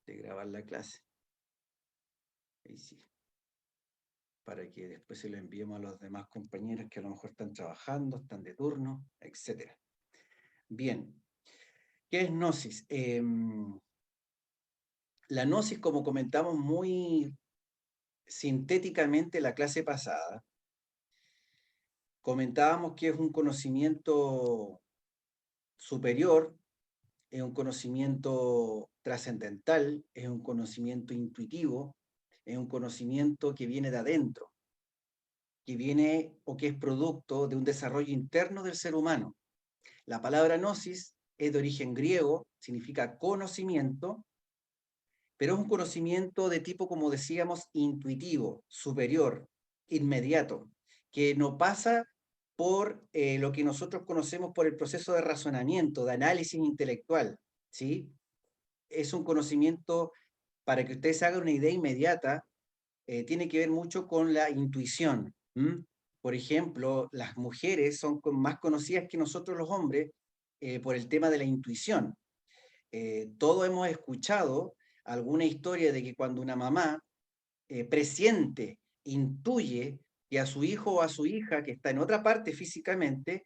de grabar la clase. Ahí sí. Para que después se lo enviemos a los demás compañeros que a lo mejor están trabajando, están de turno, etc. Bien. ¿Qué es gnosis? La gnosis, como comentamos muy sintéticamente la clase pasada, comentábamos que es un conocimiento superior, es un conocimiento trascendental, es un conocimiento intuitivo, es un conocimiento que viene de adentro, que viene o que es producto de un desarrollo interno del ser humano. La palabra gnosis es de origen griego, significa conocimiento, pero es un conocimiento de tipo, como decíamos, intuitivo, superior, inmediato, que no pasa por lo que nosotros conocemos por el proceso de razonamiento, de análisis intelectual, ¿sí? Es un conocimiento, para que ustedes hagan una idea inmediata, tiene que ver mucho con la intuición. ¿M? Por ejemplo, las mujeres son más conocidas que nosotros los hombres por el tema de la intuición. Todos hemos escuchado alguna historia de que cuando una mamá presiente, intuye que a su hijo o a su hija que está en otra parte físicamente,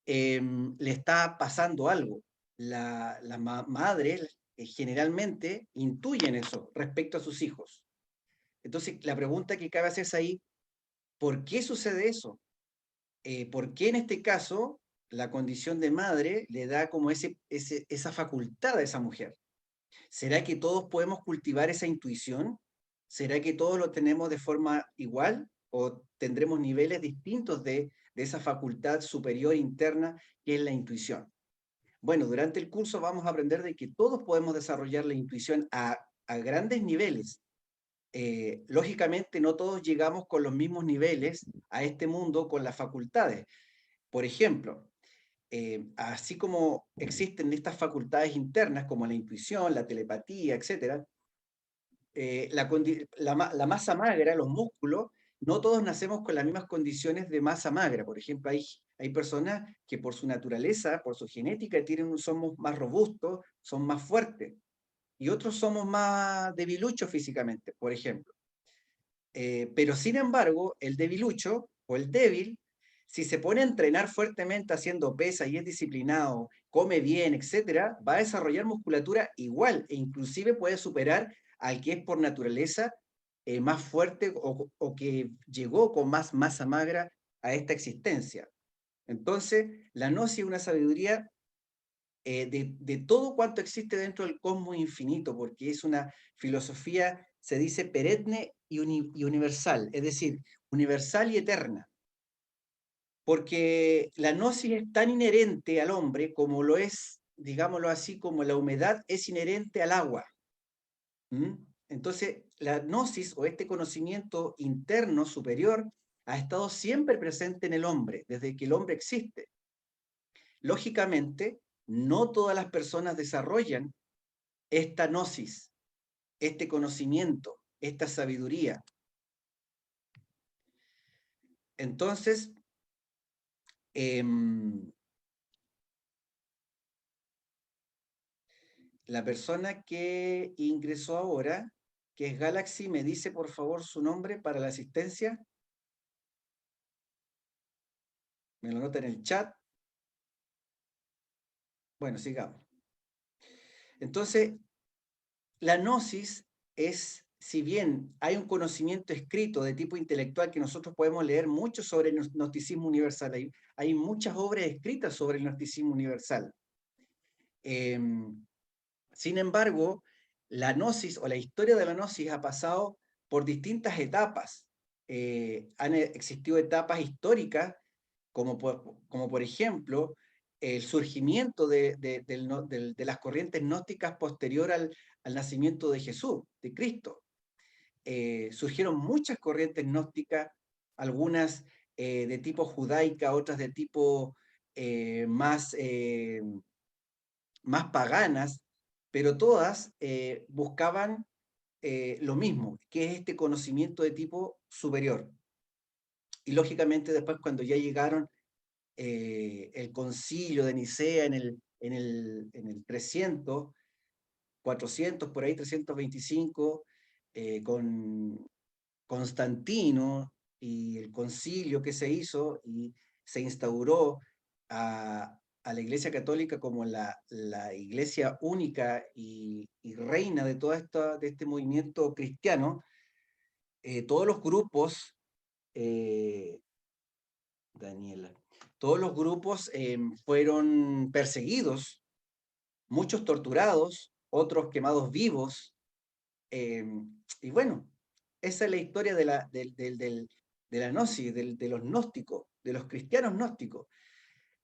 le está pasando algo. Las madres generalmente intuyen eso respecto a sus hijos. Entonces, la pregunta que cabe hacerse ahí, ¿por qué sucede eso? ¿Por qué en este caso la condición de madre le da como esa facultad a esa mujer? ¿Será que todos podemos cultivar esa intuición? ¿Será que todos lo tenemos de forma igual o tendremos niveles distintos de esa facultad superior interna que es la intuición? Bueno, durante el curso vamos a aprender de que todos podemos desarrollar la intuición a grandes niveles. Lógicamente no todos llegamos con los mismos niveles a este mundo con las facultades. Por ejemplo, así como existen estas facultades internas como la intuición, la telepatía, etc., la masa magra, los músculos, no todos nacemos con las mismas condiciones de masa magra. Por ejemplo, hay personas que por su naturaleza, por su genética, somos más robustos, son más fuertes, y otros somos más debiluchos físicamente, por ejemplo. Pero sin embargo, el debilucho o el débil, si se pone a entrenar fuertemente haciendo pesas y es disciplinado, come bien, etcétera, va a desarrollar musculatura igual e inclusive puede superar al que es por naturaleza más fuerte o que llegó con más masa magra a esta existencia. Entonces, la gnosis es una sabiduría de todo cuanto existe dentro del cosmos infinito, porque es una filosofía, se dice, perenne y universal, es decir, universal y eterna, porque la gnosis es tan inherente al hombre como lo es, digámoslo así, como la humedad es inherente al agua. ¿Mm? Entonces, la gnosis o este conocimiento interno superior ha estado siempre presente en el hombre, desde que el hombre existe. Lógicamente, no todas las personas desarrollan esta gnosis, este conocimiento, esta sabiduría. Entonces, eh, la persona que ingresó ahora, que es Galaxy, me dice por favor su nombre para la asistencia. Me lo nota en el chat. Bueno, sigamos. Entonces, la gnosis es, si bien hay un conocimiento escrito de tipo intelectual que nosotros podemos leer mucho sobre el gnosticismo universal, hay muchas obras escritas sobre el gnosticismo universal. Eh, Sin embargo, la gnosis o la historia de la gnosis ha pasado por distintas etapas. Han existido etapas históricas, como por ejemplo el surgimiento de las corrientes gnósticas posterior al nacimiento de Jesús, de Cristo. Surgieron muchas corrientes gnósticas, algunas de tipo judaica, otras de tipo más paganas, pero todas buscaban lo mismo, que es este conocimiento de tipo superior. Y lógicamente después cuando ya llegaron el concilio de Nicea en el 300, 400, por ahí 325, con Constantino y el concilio que se hizo, y se instauró a la Iglesia Católica como la iglesia única y reina de de este movimiento cristiano. Todos los grupos, eh, Daniela, todos los grupos fueron perseguidos, muchos torturados, otros quemados vivos. eh, y bueno, esa es la historia de la gnosis, de los gnósticos, de los cristianos gnósticos.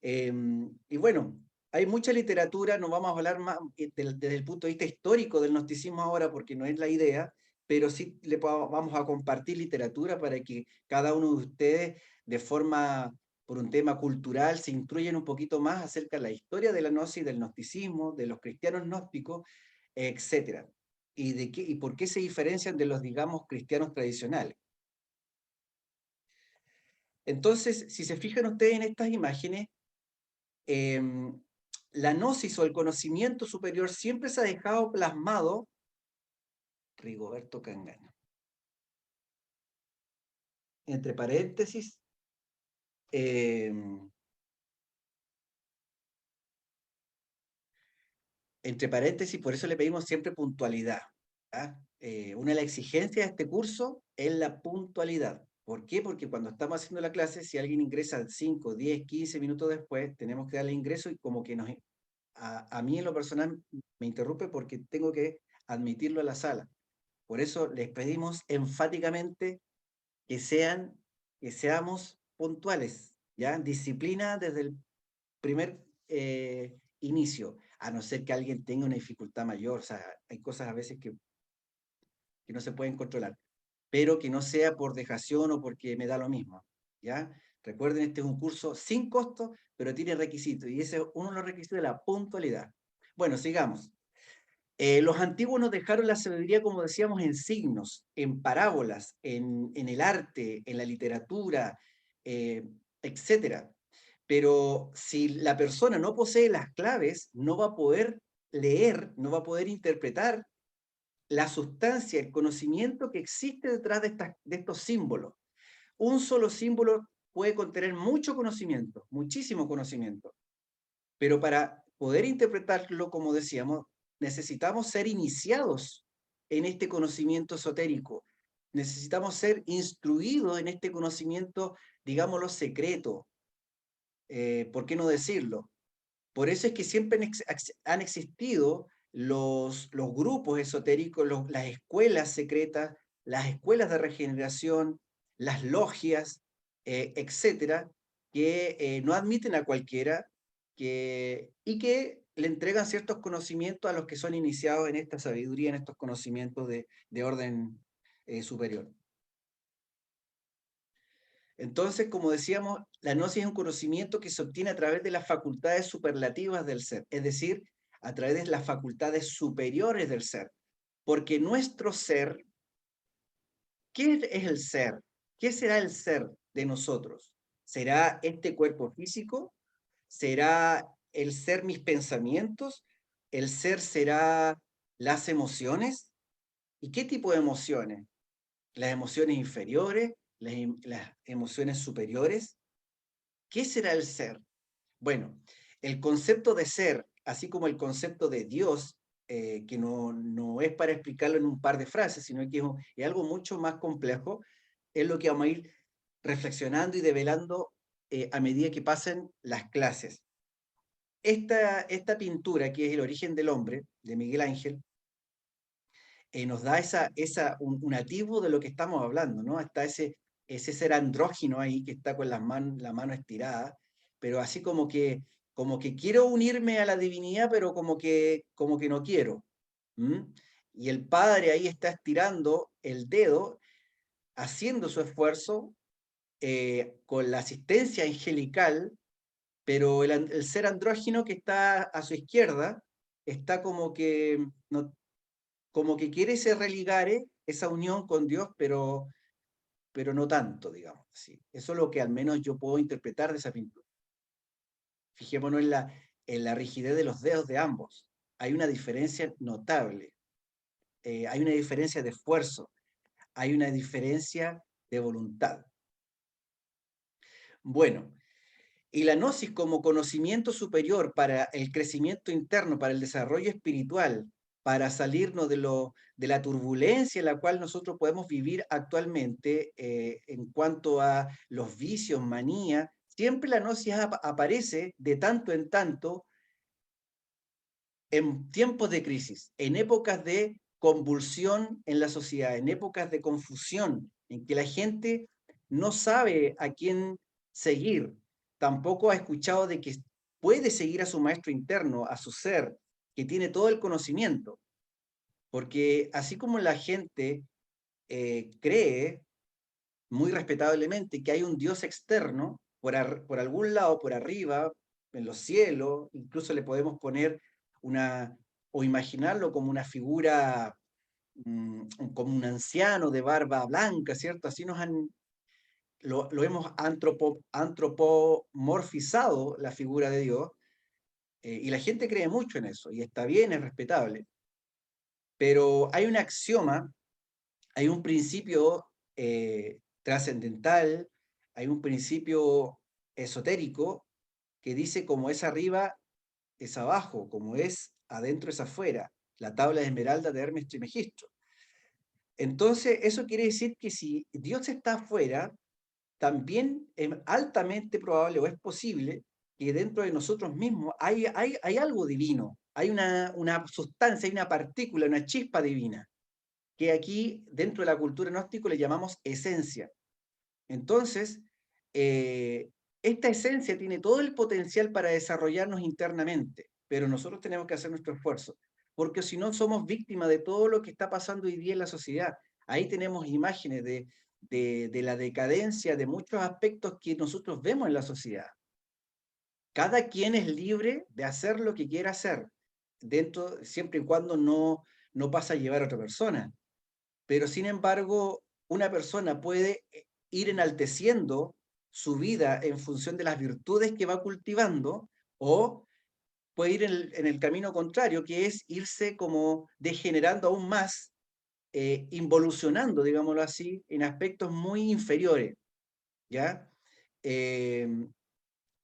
Y bueno, hay mucha literatura, no vamos a hablar más desde el punto de vista histórico del gnosticismo ahora, porque no es la idea, pero sí vamos a compartir literatura para que cada uno de ustedes, de forma, por un tema cultural, se instruyan un poquito más acerca de la historia de la gnosis, del gnosticismo, de los cristianos gnósticos, etcétera. Y por qué se diferencian de los, digamos, cristianos tradicionales. Entonces, si se fijan ustedes en estas imágenes, em, la gnosis o el conocimiento superior siempre se ha dejado plasmado, Rigoberto Cangana, entre paréntesis, em, por eso le pedimos siempre puntualidad. ¿Ah? Una de las exigencias de este curso es la puntualidad. ¿Por qué? Porque cuando estamos haciendo la clase, si alguien ingresa 5, 10, 15 minutos después, tenemos que darle ingreso y como que a mí en lo personal me interrumpe porque tengo que admitirlo a la sala. Por eso les pedimos enfáticamente que que seamos puntuales, ¿ya? Disciplina desde el primer inicio, a no ser que alguien tenga una dificultad mayor. O sea, hay cosas a veces que no se pueden controlar, pero que no sea por dejación o porque me da lo mismo, ¿ya? Recuerden, este es un curso sin costo, pero tiene requisitos, y ese es uno de los requisitos de la puntualidad. Bueno, sigamos. Los antiguos nos dejaron la sabiduría, como decíamos, en signos, en parábolas, en el arte, en la literatura, eh, etcétera. Pero si la persona no posee las claves, no va a poder leer, no va a poder interpretar la sustancia, el conocimiento que existe detrás de estos símbolos. Un solo símbolo puede contener mucho conocimiento, muchísimo conocimiento, pero para poder interpretarlo, como decíamos, necesitamos ser iniciados en este conocimiento esotérico, necesitamos ser instruidos en este conocimiento, digámoslo, secreto, ¿por qué no decirlo? Por eso es que siempre han existido los grupos esotéricos, las escuelas secretas, las escuelas de regeneración, las logias, etcétera, que no admiten a cualquiera y que le entregan ciertos conocimientos a los que son iniciados en esta sabiduría, en estos conocimientos de orden superior. Entonces, como decíamos, la gnosis es un conocimiento que se obtiene a través de las facultades superlativas del ser, es decir, a través de las facultades superiores del ser. Porque nuestro ser, ¿qué es el ser? ¿Qué será el ser de nosotros? ¿Será este cuerpo físico? ¿Será el ser mis pensamientos? ¿El ser será las emociones? ¿Y qué tipo de emociones? ¿Las emociones inferiores? ¿Las emociones superiores? ¿Qué será el ser? Bueno, el concepto de ser, así como el concepto de Dios, que no es para explicarlo en un par de frases, sino que es algo mucho más complejo, es lo que vamos a ir reflexionando y develando a medida que pasen las clases. Esta pintura, que es El origen del hombre, de Miguel Ángel, nos da un atisbo de lo que estamos hablando, ¿no? Está ese ser andrógino ahí que está con la mano estirada, pero así como que quiero unirme a la divinidad, pero como que no quiero. ¿Mm? Y el padre ahí está estirando el dedo, haciendo su esfuerzo con la asistencia angelical, pero el ser andrógino que está a su izquierda está como que quiere se religare esa unión con Dios, pero no tanto, digamos así. Eso es lo que al menos yo puedo interpretar de esa pintura. Fijémonos en la rigidez de los dedos de ambos. hay una diferencia notable, hay una diferencia de esfuerzo, hay una diferencia de voluntad. Bueno, y la gnosis como conocimiento superior para el crecimiento interno, para el desarrollo espiritual, para salirnos de la turbulencia en la cual nosotros podemos vivir actualmente en cuanto a los vicios, manía, siempre la gnosis aparece de tanto en tanto en tiempos de crisis, en épocas de convulsión en la sociedad, en épocas de confusión, en que la gente no sabe a quién seguir, tampoco ha escuchado de que puede seguir a su maestro interno, a su ser, que tiene todo el conocimiento. Porque así como la gente cree muy respetablemente que hay un Dios externo, por algún lado, por arriba, en los cielos, incluso le podemos poner una, o imaginarlo como una figura, como un anciano de barba blanca, ¿cierto? Así lo hemos antropomorfizado la figura de Dios, y la gente cree mucho en eso, y está bien, es respetable, pero hay un axioma, hay un principio trascendental, hay un principio esotérico que dice como es arriba, es abajo, como es adentro, es afuera, la tabla de esmeralda de Hermes Trismegisto. Entonces, eso quiere decir que si Dios está afuera, también es altamente probable o es posible que dentro de nosotros mismos hay algo divino, hay una sustancia, hay una partícula, una chispa divina que aquí dentro de la cultura gnóstico le llamamos esencia. Entonces, eh, esta esencia tiene todo el potencial para desarrollarnos internamente, pero nosotros tenemos que hacer nuestro esfuerzo, porque si no somos víctimas de todo lo que está pasando hoy día en la sociedad. Ahí tenemos imágenes de la decadencia de muchos aspectos que nosotros vemos en la sociedad. Cada quien es libre de hacer lo que quiera hacer, dentro, siempre y cuando no pasa a llevar a otra persona. Pero sin embargo, una persona puede ir enalteciendo su vida en función de las virtudes que va cultivando, o puede ir en el camino contrario, que es irse como degenerando aún más, involucionando, digámoslo así, en aspectos muy inferiores, ¿ya? Eh,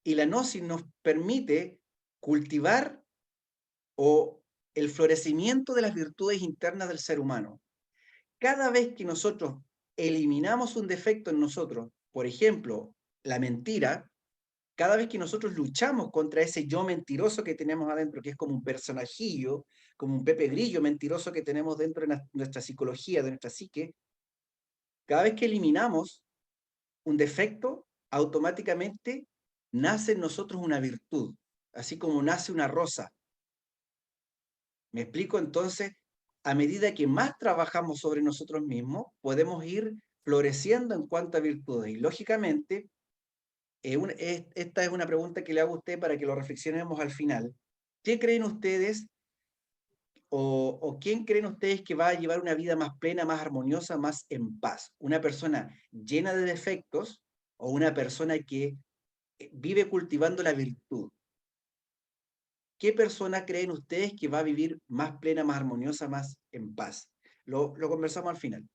y la gnosis nos permite cultivar o el florecimiento de las virtudes internas del ser humano. Cada vez que nosotros eliminamos un defecto en nosotros, por ejemplo, la mentira, cada vez que nosotros luchamos contra ese yo mentiroso que tenemos adentro, que es como un personajillo, como un Pepe Grillo mentiroso que tenemos dentro de nuestra psicología, de nuestra psique, cada vez que eliminamos un defecto, automáticamente nace en nosotros una virtud, así como nace una rosa. ¿Me explico? Entonces, a medida que más trabajamos sobre nosotros mismos, podemos ir floreciendo en cuanto a virtudes. Y lógicamente, esta es una pregunta que le hago a usted para que lo reflexionemos al final. ¿Qué creen ustedes o quién creen ustedes que va a llevar una vida más plena, más armoniosa, más en paz? ¿Una persona llena de defectos o una persona que vive cultivando la virtud? ¿Qué persona creen ustedes que va a vivir más plena, más armoniosa, más en paz? Lo conversamos al final.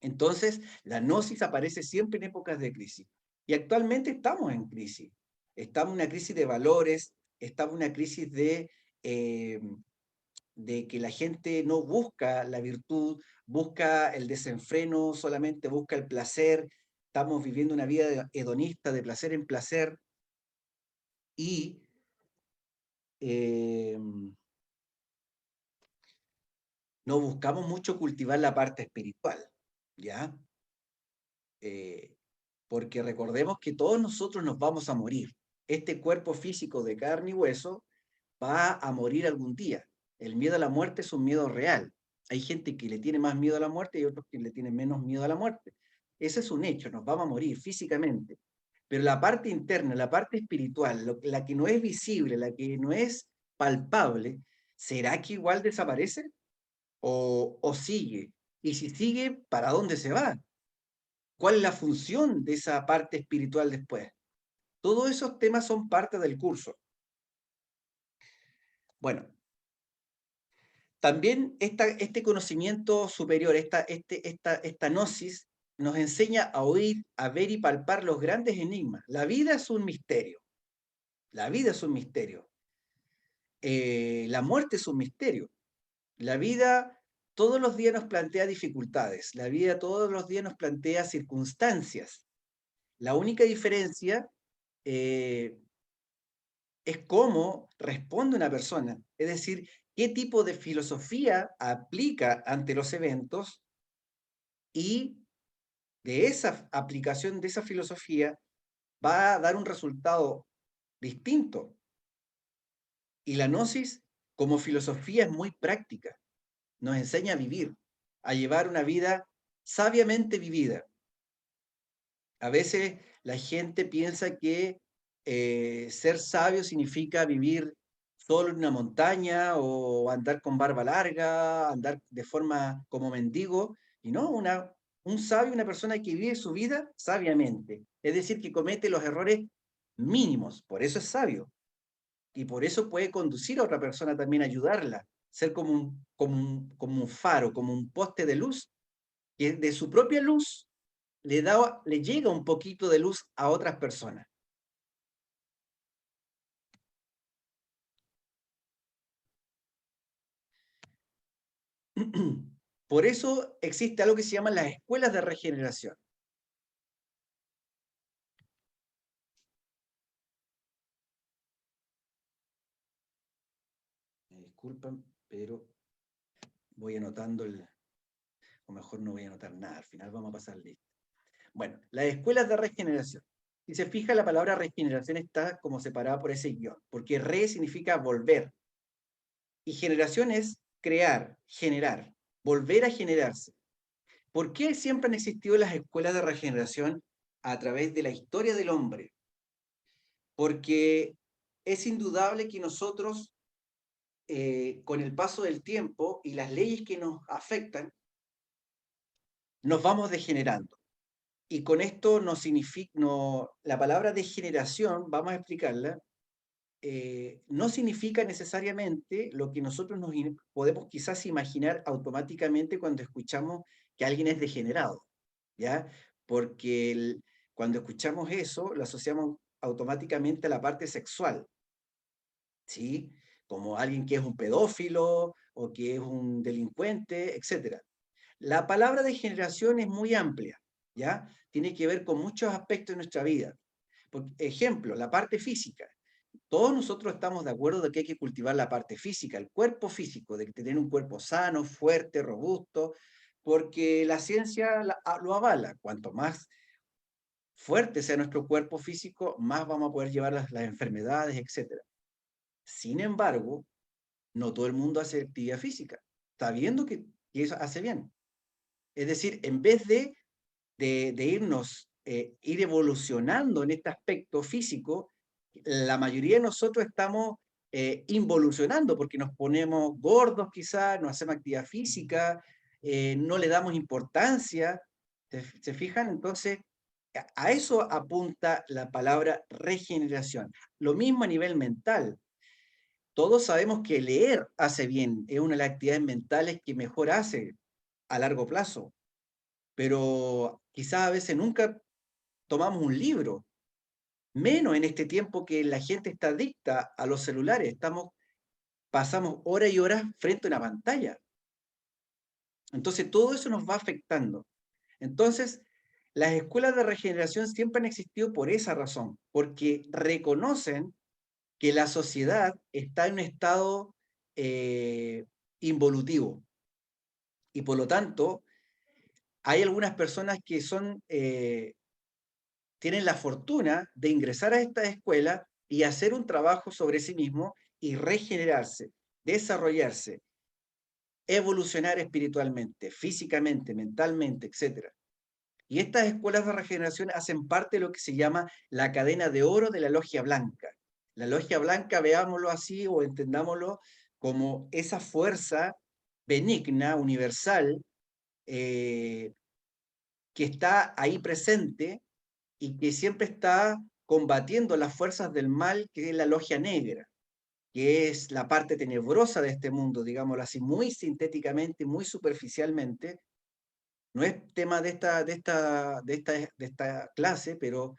Entonces, la gnosis aparece siempre en épocas de crisis. Y actualmente estamos en crisis. Estamos en una crisis de valores, estamos en una crisis de que la gente no busca la virtud, busca el desenfreno, solamente busca el placer. Estamos viviendo una vida hedonista, de placer en placer, y eh, no buscamos mucho cultivar la parte espiritual, ¿ya? Eh, Porque recordemos que todos nosotros nos vamos a morir. Este cuerpo físico de carne y hueso va a morir algún día. El miedo a la muerte es un miedo real. Hay gente que le tiene más miedo a la muerte y otros que le tienen menos miedo a la muerte. Ese es un hecho, nos vamos a morir físicamente. Pero la parte interna, la parte espiritual, la que no es visible, la que no es palpable, ¿será que igual desaparece? O sigue? Y si sigue, ¿para dónde se va? ¿Cuál es la función de esa parte espiritual después? Todos esos temas son parte del curso. Bueno, También este conocimiento superior, esta gnosis, nos enseña a oír, a ver y palpar los grandes enigmas. La vida es un misterio. La vida es un misterio. La muerte es un misterio. La vida todos los días nos plantea dificultades. La vida todos los días nos plantea circunstancias. La única diferencia es cómo responde una persona. Es decir, qué tipo de filosofía aplica ante los eventos y de esa aplicación de esa filosofía va a dar un resultado distinto. Y la gnosis como filosofía es muy práctica. Nos enseña a vivir, a llevar una vida sabiamente vivida. A veces la gente piensa que ser sabio significa vivir solo en una montaña o andar con barba larga, andar de forma como mendigo, y no, un sabio, una persona que vive su vida sabiamente, es decir, que comete los errores mínimos, por eso es sabio, y por eso puede conducir a otra persona también, ayudarla, ser como un faro, como un poste de luz, que de su propia luz le llega un poquito de luz a otras personas. Por eso existe algo que se llama las escuelas de regeneración. Me disculpan, pero voy anotando o mejor no voy a anotar nada, al final vamos a pasar lista. Bueno, las escuelas de regeneración. Si se fija, la palabra regeneración está como separada por ese guión, porque re significa volver, y generación es crear, generar, volver a generarse. ¿Por qué siempre han existido las escuelas de regeneración a través de la historia del hombre? Porque es indudable que nosotros, con el paso del tiempo y las leyes que nos afectan, nos vamos degenerando. Y con esto no significa, no, la palabra degeneración, vamos a explicarla, no significa necesariamente lo que nosotros podemos quizás imaginar automáticamente cuando escuchamos que alguien es degenerado, ¿ya? Porque cuando escuchamos eso, lo asociamos automáticamente a la parte sexual, ¿sí? Como alguien que es un pedófilo o que es un delincuente, etcétera. La palabra degeneración es muy amplia, ¿ya? Tiene que ver con muchos aspectos de nuestra vida. Por ejemplo, la parte física. Todos nosotros estamos de acuerdo de que hay que cultivar la parte física, el cuerpo físico, de tener un cuerpo sano, fuerte, robusto, porque la ciencia lo avala. Cuanto más fuerte sea nuestro cuerpo físico, más vamos a poder llevar las enfermedades, etc. Sin embargo, no todo el mundo hace actividad física. Está viendo que eso hace bien. Es decir, en vez de irnos, ir evolucionando en este aspecto físico, la mayoría de nosotros estamos involucionando porque nos ponemos gordos quizás, no hacemos actividad física, no le damos importancia, ¿se fijan? Entonces, a eso apunta la palabra regeneración. Lo mismo a nivel mental. Todos sabemos que leer hace bien, es una de las actividades mentales que mejor hace a largo plazo, pero quizás a veces nunca tomamos un libro, menos en este tiempo que la gente está adicta a los celulares, pasamos horas y horas frente a una pantalla. Entonces todo eso nos va afectando. Entonces, las escuelas de regeneración siempre han existido por esa razón, porque reconocen que la sociedad está en un estado eh, involutivo y por lo tanto hay algunas personas que tienen la fortuna de ingresar a esta escuela y hacer un trabajo sobre sí mismo y regenerarse, desarrollarse, evolucionar espiritualmente, físicamente, mentalmente, etc. Y estas escuelas de regeneración hacen parte de lo que se llama la cadena de oro de la logia blanca. La logia blanca, veámoslo así o entendámoslo como esa fuerza benigna, universal, eh, que está ahí presente y que siempre está combatiendo las fuerzas del mal, que es la logia negra, que es la parte tenebrosa de este mundo, digámoslo así, muy sintéticamente, muy superficialmente. No es tema de esta clase, pero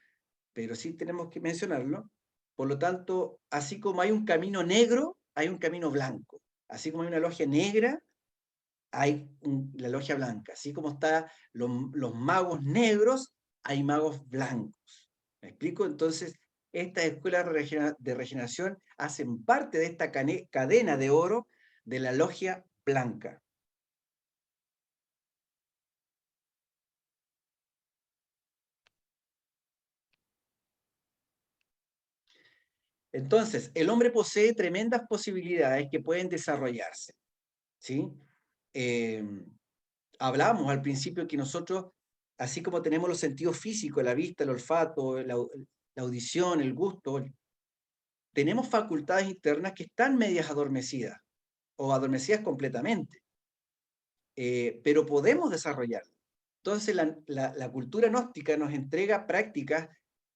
sí tenemos que mencionarlo. Por lo tanto, así como hay un camino negro, hay un camino blanco. Así como hay una logia negra, hay la logia blanca. Así como están los magos negros, hay magos blancos. ¿Me explico? Entonces, estas escuelas de regeneración hacen parte de esta cadena de oro de la logia blanca. Entonces, el hombre posee tremendas posibilidades que pueden desarrollarse, ¿sí? Eh, Hablamos al principio que nosotros, así como tenemos los sentidos físicos, la vista, el olfato, la audición, el gusto, tenemos facultades internas que están medias adormecidas o adormecidas completamente, pero podemos desarrollarlas. Entonces, la cultura gnóstica nos entrega prácticas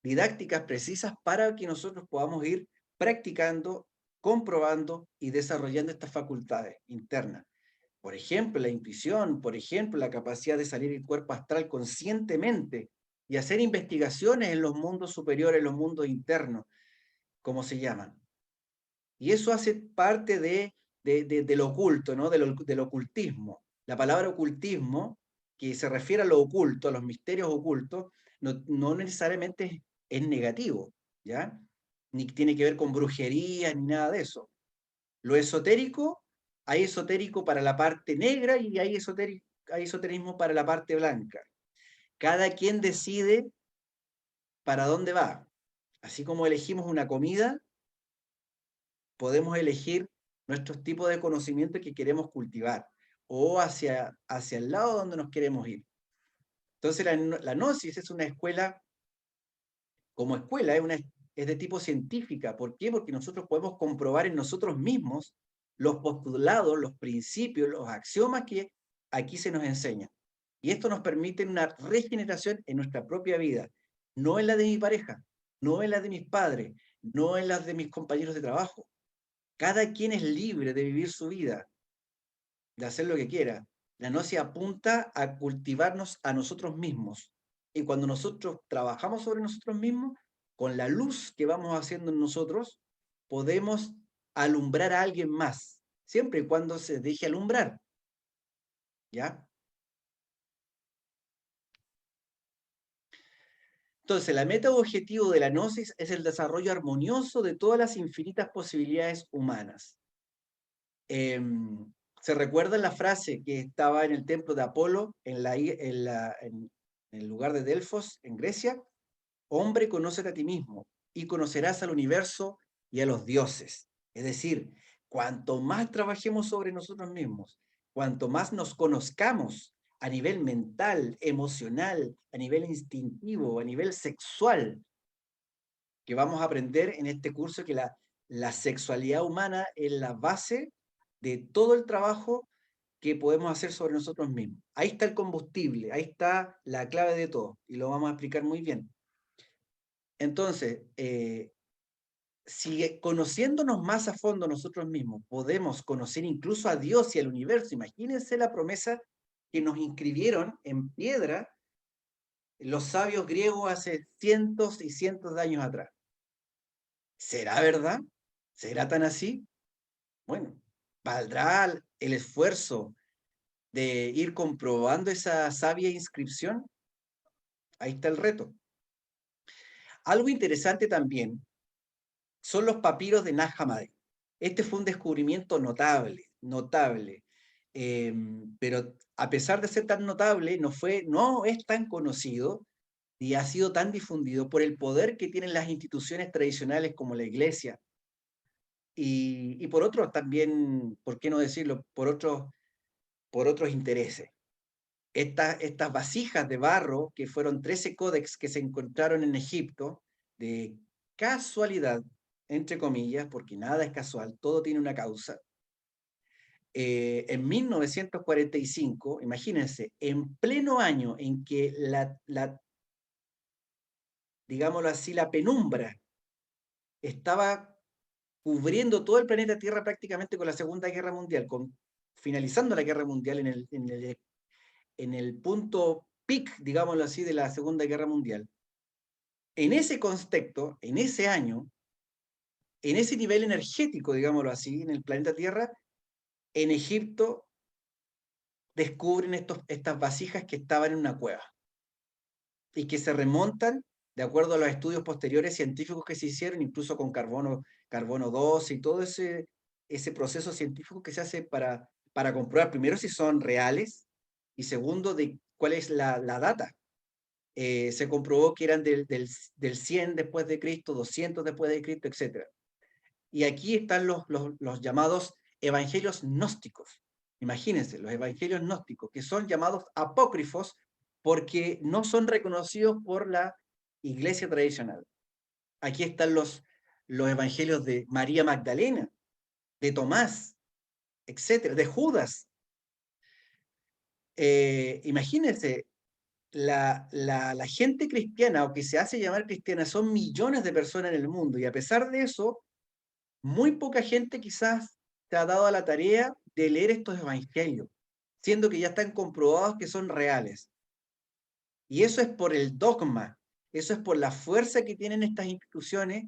didácticas precisas para que nosotros podamos ir practicando, comprobando y desarrollando estas facultades internas. Por ejemplo, la intuición, por ejemplo, la capacidad de salir del cuerpo astral conscientemente y hacer investigaciones en los mundos superiores, en los mundos internos, como se llaman. Y eso hace parte del oculto, ¿no? Del ocultismo. La palabra ocultismo, que se refiere a lo oculto, a los misterios ocultos, no necesariamente es negativo, ¿ya? Ni tiene que ver con brujería, ni nada de eso. Lo esotérico, hay esotérico para la parte negra y hay esoterismo para la parte blanca. Cada quien decide para dónde va. Así como elegimos una comida, podemos elegir nuestros tipos de conocimiento que queremos cultivar o hacia el lado donde nos queremos ir. Entonces la gnosis es una escuela, como escuela, es de tipo científica. ¿Por qué? Porque nosotros podemos comprobar en nosotros mismos los postulados, los principios, los axiomas que aquí se nos enseñan. Y esto nos permite una regeneración en nuestra propia vida, no en la de mi pareja, no en la de mis padres, no en la de mis compañeros de trabajo. Cada quien es libre de vivir su vida, de hacer lo que quiera. La gnosis apunta a cultivarnos a nosotros mismos. Y cuando nosotros trabajamos sobre nosotros mismos, con la luz que vamos haciendo en nosotros, podemos alumbrar a alguien más, siempre y cuando se deje alumbrar. ¿Ya? Entonces, la meta o objetivo de la gnosis es el desarrollo armonioso de todas las infinitas posibilidades humanas. ¿Se recuerda la frase que estaba en el templo de Apolo, en el lugar de Delfos, en Grecia? Hombre, conócete a ti mismo y conocerás al universo y a los dioses. Es decir, cuanto más trabajemos sobre nosotros mismos, cuanto más nos conozcamos a nivel mental, emocional, a nivel instintivo, a nivel sexual, que vamos a aprender en este curso que la sexualidad humana es la base de todo el trabajo que podemos hacer sobre nosotros mismos. Ahí está el combustible, ahí está la clave de todo, y lo vamos a explicar muy bien. Entonces, si conociéndonos más a fondo nosotros mismos podemos conocer incluso a Dios y al universo, imagínense la promesa que nos inscribieron en piedra los sabios griegos hace cientos y cientos de años atrás. ¿Será verdad? ¿Será tan así? Bueno, ¿valdrá el esfuerzo de ir comprobando esa sabia inscripción? Ahí está el reto. Algo interesante también son los papiros de Nag Hammadi. Este fue un descubrimiento notable, notable. Pero a pesar de ser tan notable, no es tan conocido y ha sido tan difundido por el poder que tienen las instituciones tradicionales como la iglesia y por otros también, ¿por qué no decirlo? Por otros intereses. Estas vasijas de barro, que fueron 13 códex que se encontraron en Egipto, de casualidad, entre comillas, porque nada es casual, todo tiene una causa. En 1945, imagínense, en pleno año en que digámoslo así, la penumbra estaba cubriendo todo el planeta Tierra prácticamente con la Segunda Guerra Mundial, finalizando la Guerra Mundial en el punto peak, digámoslo así, de la Segunda Guerra Mundial. En ese contexto, en ese año, en ese nivel energético, digámoslo así, en el planeta Tierra, en Egipto descubren estas vasijas que estaban en una cueva y que se remontan, de acuerdo a los estudios posteriores científicos que se hicieron, incluso con carbono 12 y todo ese proceso científico que se hace para comprobar, primero, si son reales y segundo, de cuál es la data. Se comprobó que eran del 100 después de Cristo, 200 después de Cristo, etc. Y aquí están los llamados evangelios gnósticos. Imagínense, los evangelios gnósticos, que son llamados apócrifos porque no son reconocidos por la iglesia tradicional. Aquí están los evangelios de María Magdalena, de Tomás, etcétera, de Judas. Imagínense, la gente cristiana, o que se hace llamar cristiana, son millones de personas en el mundo, y a pesar de eso, muy poca gente quizás se ha dado a la tarea de leer estos evangelios, siendo que ya están comprobados que son reales. Y eso es por el dogma, eso es por la fuerza que tienen estas instituciones,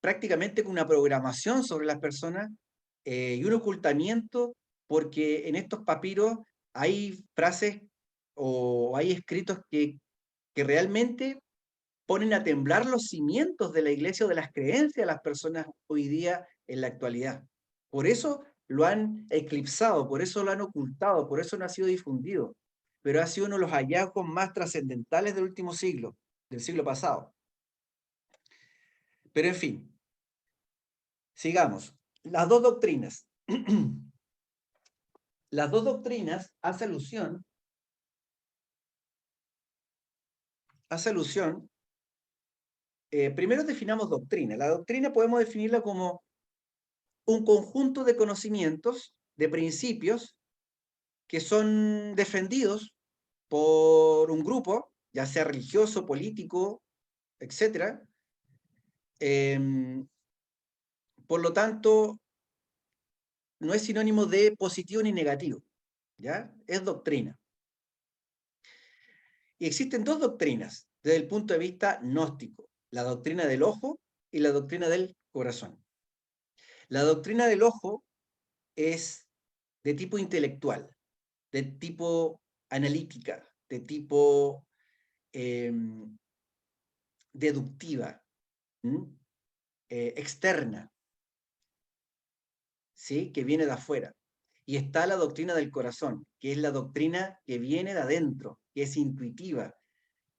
prácticamente con una programación sobre las personas y un ocultamiento, porque en estos papiros hay frases o hay escritos que realmente ponen a temblar los cimientos de la iglesia o de las creencias de las personas hoy día en la actualidad. Por eso lo han eclipsado, por eso lo han ocultado, por eso no ha sido difundido. Pero ha sido uno de los hallazgos más trascendentales del último siglo, del siglo pasado. Pero en fin, sigamos. Las dos doctrinas. Las dos doctrinas hacen alusión. Primero definamos doctrina. La doctrina podemos definirla como un conjunto de conocimientos, de principios, que son defendidos por un grupo, ya sea religioso, político, etc. Por lo tanto, no es sinónimo de positivo ni negativo, ¿ya? Es doctrina. Y existen dos doctrinas desde el punto de vista gnóstico: la doctrina del ojo y la doctrina del corazón. La doctrina del ojo es de tipo intelectual, de tipo analítica, de tipo deductiva, externa, ¿sí? Que viene de afuera. Y está la doctrina del corazón, que es la doctrina que viene de adentro, que es intuitiva,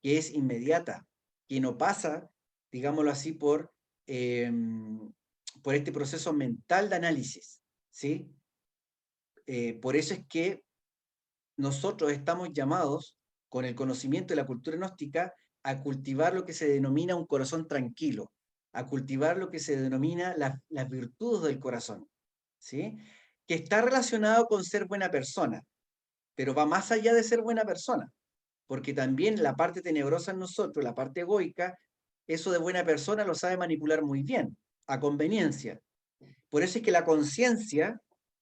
que es inmediata, que no pasa, digámoslo así, por este proceso mental de análisis, ¿sí? Por eso es que nosotros estamos llamados, con el conocimiento de la cultura gnóstica, a cultivar lo que se denomina un corazón tranquilo, a cultivar lo que se denomina las virtudes del corazón, ¿sí? Que está relacionado con ser buena persona, pero va más allá de ser buena persona, porque también la parte tenebrosa en nosotros, la parte egoica, eso de buena persona lo sabe manipular muy bien, a conveniencia. Por eso es que la conciencia,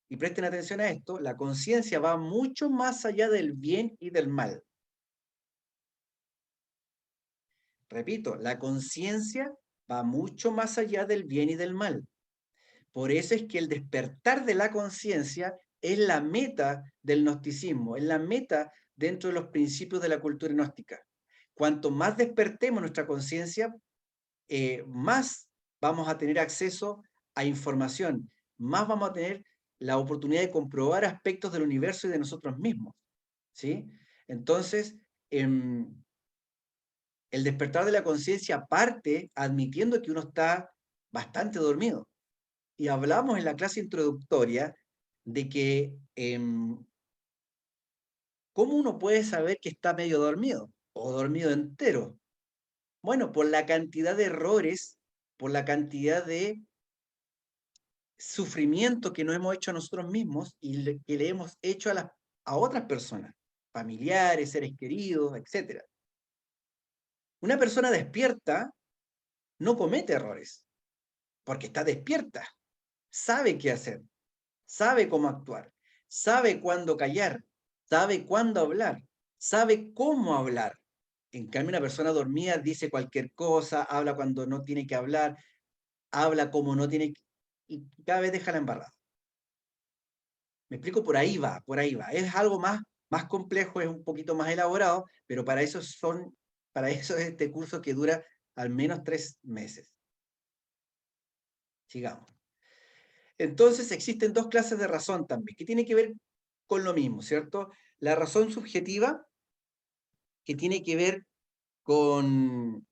y presten atención a esto, la conciencia va mucho más allá del bien y del mal. Repito, la conciencia va mucho más allá del bien y del mal. Por eso es que el despertar de la conciencia es la meta del gnosticismo, es la meta dentro de los principios de la cultura gnóstica. Cuanto más despertemos nuestra conciencia, más vamos a tener acceso a información, más vamos a tener la oportunidad de comprobar aspectos del universo y de nosotros mismos, ¿sí? Entonces, el despertar de la conciencia parte admitiendo que uno está bastante dormido. Y hablamos en la clase introductoria de que ¿cómo uno puede saber que está medio dormido o dormido entero? Bueno, por la cantidad de errores, por la cantidad de sufrimiento que nos hemos hecho a nosotros mismos y que le hemos hecho a otras personas, familiares, seres queridos, etc. Una persona despierta no comete errores. porque está despierta, sabe qué hacer, sabe cómo actuar, sabe cuándo callar, sabe cuándo hablar, sabe cómo hablar. En cambio, una persona dormida dice cualquier cosa, habla cuando no tiene que hablar, habla como no tiene que, y cada vez deja la embarrada. Me explico, por ahí va, por ahí va. Es algo más complejo, es un poquito más elaborado, pero para eso es este curso que dura al menos 3 meses. Sigamos. Entonces existen dos clases de razón también, que tiene que ver con lo mismo, ¿cierto? La razón subjetiva, que tiene que ver con,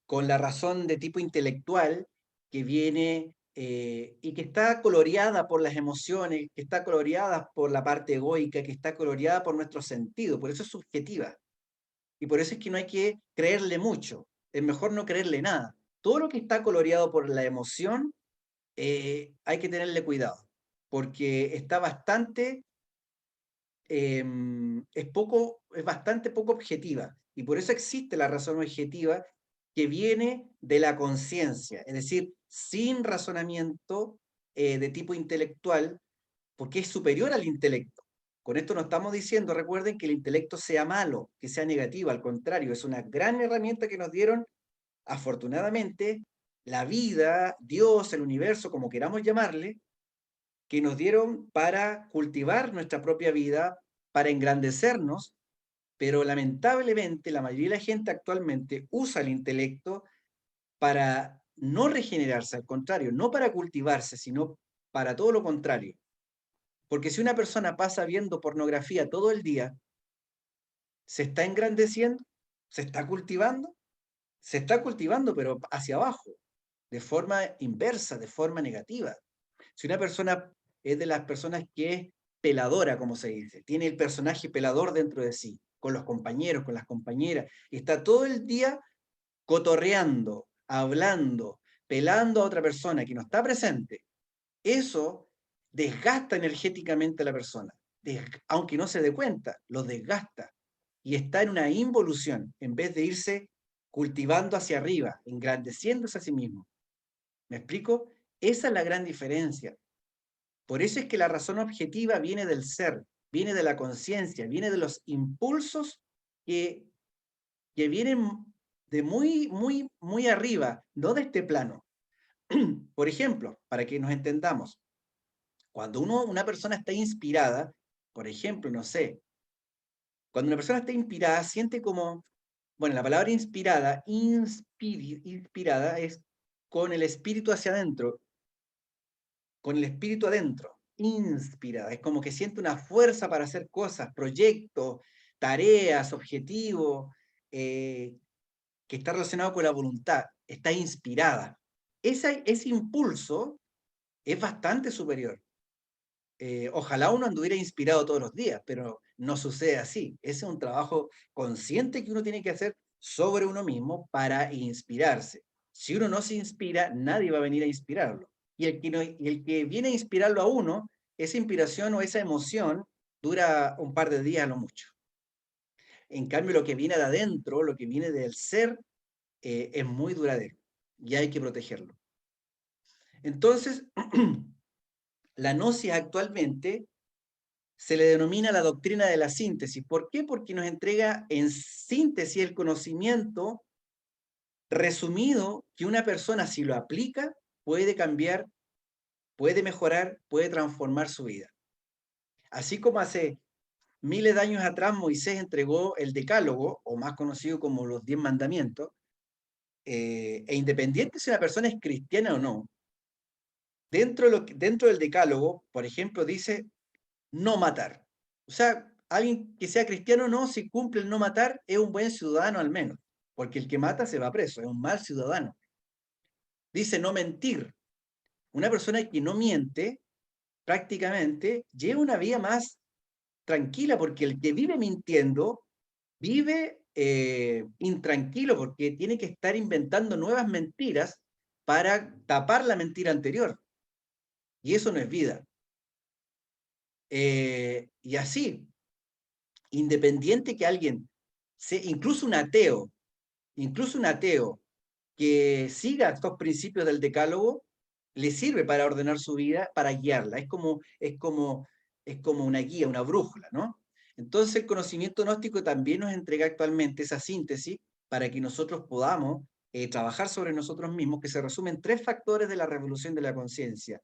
con la razón de tipo intelectual, que viene y que está coloreada por las emociones, que está coloreada por la parte egoica, que está coloreada por nuestro sentido, por eso es subjetiva. Y por eso es que no hay que creerle mucho, es mejor no creerle nada. Todo lo que está coloreado por la emoción, hay que tenerle cuidado, porque está bastante, es bastante poco objetiva. Y por eso existe la razón objetiva que viene de la conciencia, es decir, sin razonamiento de tipo intelectual, porque es superior al intelecto. Con esto no estamos diciendo, recuerden, que el intelecto sea malo, que sea negativo, al contrario, es una gran herramienta que nos dieron, afortunadamente, la vida, Dios, el universo, como queramos llamarle, que nos dieron para cultivar nuestra propia vida, para engrandecernos, pero lamentablemente la mayoría de la gente actualmente usa el intelecto para no regenerarse, al contrario, no para cultivarse, sino para todo lo contrario. Porque si una persona pasa viendo pornografía todo el día, ¿se está engrandeciendo? ¿Se está cultivando? Se está cultivando, pero hacia abajo, de forma inversa, de forma negativa. Si una persona es de las personas que es peladora, como se dice, tiene el personaje pelador dentro de sí, con los compañeros, con las compañeras, y está todo el día cotorreando, hablando, pelando a otra persona que no está presente, eso desgasta energéticamente a la persona, aunque no se dé cuenta, lo desgasta y está en una involución en vez de irse cultivando hacia arriba, engrandeciéndose a sí mismo. ¿Me explico? Esa es la gran diferencia. Por eso es que la razón objetiva viene del ser, viene de la conciencia, viene de los impulsos que, que vienen de muy arriba, no de este plano. Por ejemplo, para que nos entendamos, cuando una persona está inspirada, por ejemplo, no sé, cuando una persona está inspirada, siente como, bueno, la palabra inspirada, inspirada es con el espíritu hacia adentro, con el espíritu adentro, inspirada, es como que siente una fuerza para hacer cosas, proyectos, tareas, objetivos, que está relacionado con la voluntad, está inspirada. Ese impulso es bastante superior. Ojalá uno anduviera inspirado todos los días, pero no sucede así. Ese es un trabajo consciente que uno tiene que hacer sobre uno mismo para inspirarse. Si uno no se inspira, nadie va a venir a inspirarlo. Y el que viene a inspirarlo a uno, esa inspiración o esa emoción dura un par de días a lo mucho. En cambio, lo que viene de adentro, lo que viene del ser, es muy duradero y hay que protegerlo. Entonces, la gnosis actualmente se le denomina la doctrina de la síntesis. ¿Por qué? Porque nos entrega en síntesis el conocimiento resumido que una persona, si lo aplica, puede cambiar, puede mejorar, puede transformar su vida. Así como hace miles de años atrás Moisés entregó el Decálogo, o más conocido como los 10 mandamientos, e independiente si una persona es cristiana o no, dentro del Decálogo, por ejemplo, dice no matar. O sea, alguien que sea cristiano no, si cumple el no matar, es un buen ciudadano al menos, porque el que mata se va preso, es un mal ciudadano. Dice no mentir. Una persona que no miente, prácticamente, lleva una vida más tranquila, porque el que vive mintiendo, vive intranquilo, porque tiene que estar inventando nuevas mentiras para tapar la mentira anterior. Y eso no es vida. Y así, independiente que alguien, incluso un ateo, que siga estos principios del decálogo, le sirve para ordenar su vida, para guiarla. Es como una guía, una brújula, ¿no? Entonces el conocimiento gnóstico también nos entrega actualmente esa síntesis para que nosotros podamos trabajar sobre nosotros mismos, que se resumen en tres factores de la revolución de la conciencia: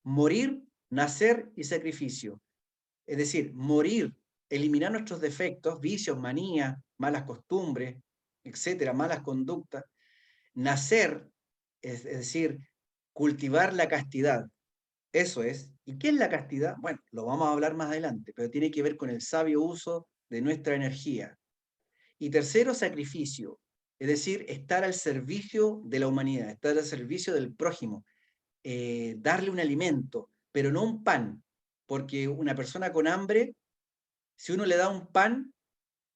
morir, nacer y sacrificio. Es decir, morir, eliminar nuestros defectos, vicios, manías, malas costumbres, etcétera, malas conductas. Nacer, es decir, cultivar la castidad. Eso es. ¿Y qué es la castidad? Bueno, lo vamos a hablar más adelante, pero tiene que ver con el sabio uso de nuestra energía. Y tercero, sacrificio. Es decir, estar al servicio de la humanidad, estar al servicio del prójimo, darle un alimento, pero no un pan, porque una persona con hambre, si uno le da un pan,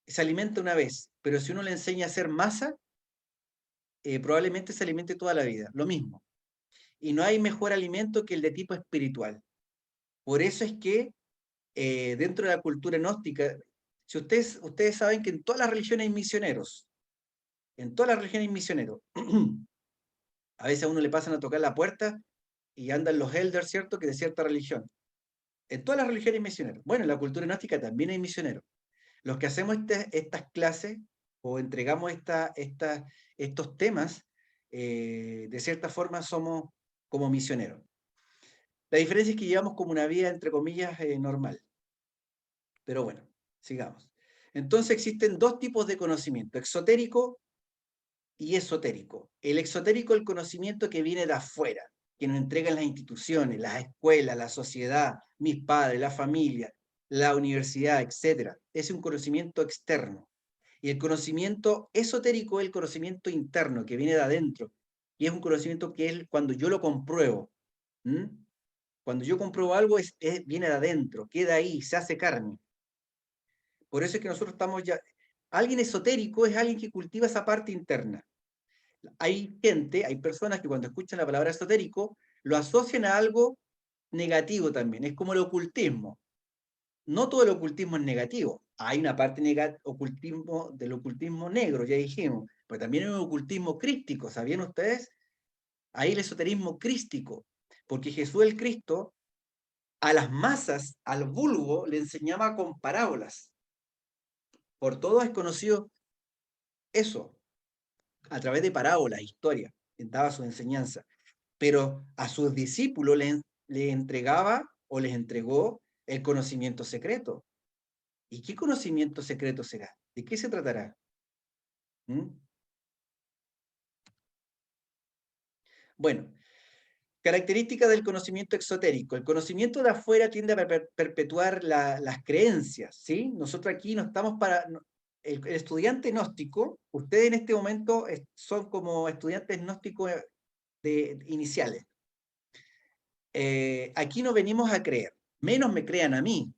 se alimenta una vez, pero si uno le enseña a hacer masa, probablemente se alimente toda la vida. Lo mismo. Y no hay mejor alimento que el de tipo espiritual. Por eso es que dentro de la cultura gnóstica, si ustedes saben que en todas las religiones hay misioneros, en todas las religiones hay misioneros. A veces a uno le pasan a tocar la puerta y andan los elders, ¿cierto?, que de cierta religión. En todas las religiones hay misioneros. Bueno, en la cultura gnóstica también hay misioneros. Los que hacemos estas clases o entregamos estos temas, de cierta forma somos como misioneros. La diferencia es que llevamos como una vida, entre comillas, normal. Pero bueno, sigamos. Entonces existen dos tipos de conocimiento: exotérico y esotérico. El exotérico es el conocimiento que viene de afuera, que nos entregan las instituciones, las escuelas, la sociedad, mis padres, la familia, la universidad, etc. Es un conocimiento externo. Y el conocimiento esotérico es el conocimiento interno, que viene de adentro. Y es un conocimiento que es cuando yo lo compruebo. ¿Mm? Cuando yo compruebo algo, viene de adentro, queda ahí, se hace carne. Por eso es que nosotros estamos ya... Alguien esotérico es alguien que cultiva esa parte interna. Hay personas que cuando escuchan la palabra esotérico, lo asocian a algo negativo también. Es como el ocultismo. No todo el ocultismo es negativo. Hay una parte ocultismo, del ocultismo negro, ya dijimos, pero también hay un ocultismo crístico, ¿sabían ustedes? Hay el esoterismo crístico, porque Jesús el Cristo a las masas, al vulgo, le enseñaba con parábolas. Por todos es conocido eso, a través de parábolas, historias, daba su enseñanza. Pero a sus discípulos le entregaba o les entregó el conocimiento secreto. ¿Y qué conocimiento secreto será? ¿De qué se tratará? ¿Mm? Bueno, características del conocimiento exotérico. El conocimiento de afuera tiende a perpetuar las creencias, ¿sí? Nosotros aquí no estamos para... El estudiante gnóstico, ustedes en este momento son como estudiantes gnósticos iniciales. Aquí no venimos a creer, menos me crean a mí,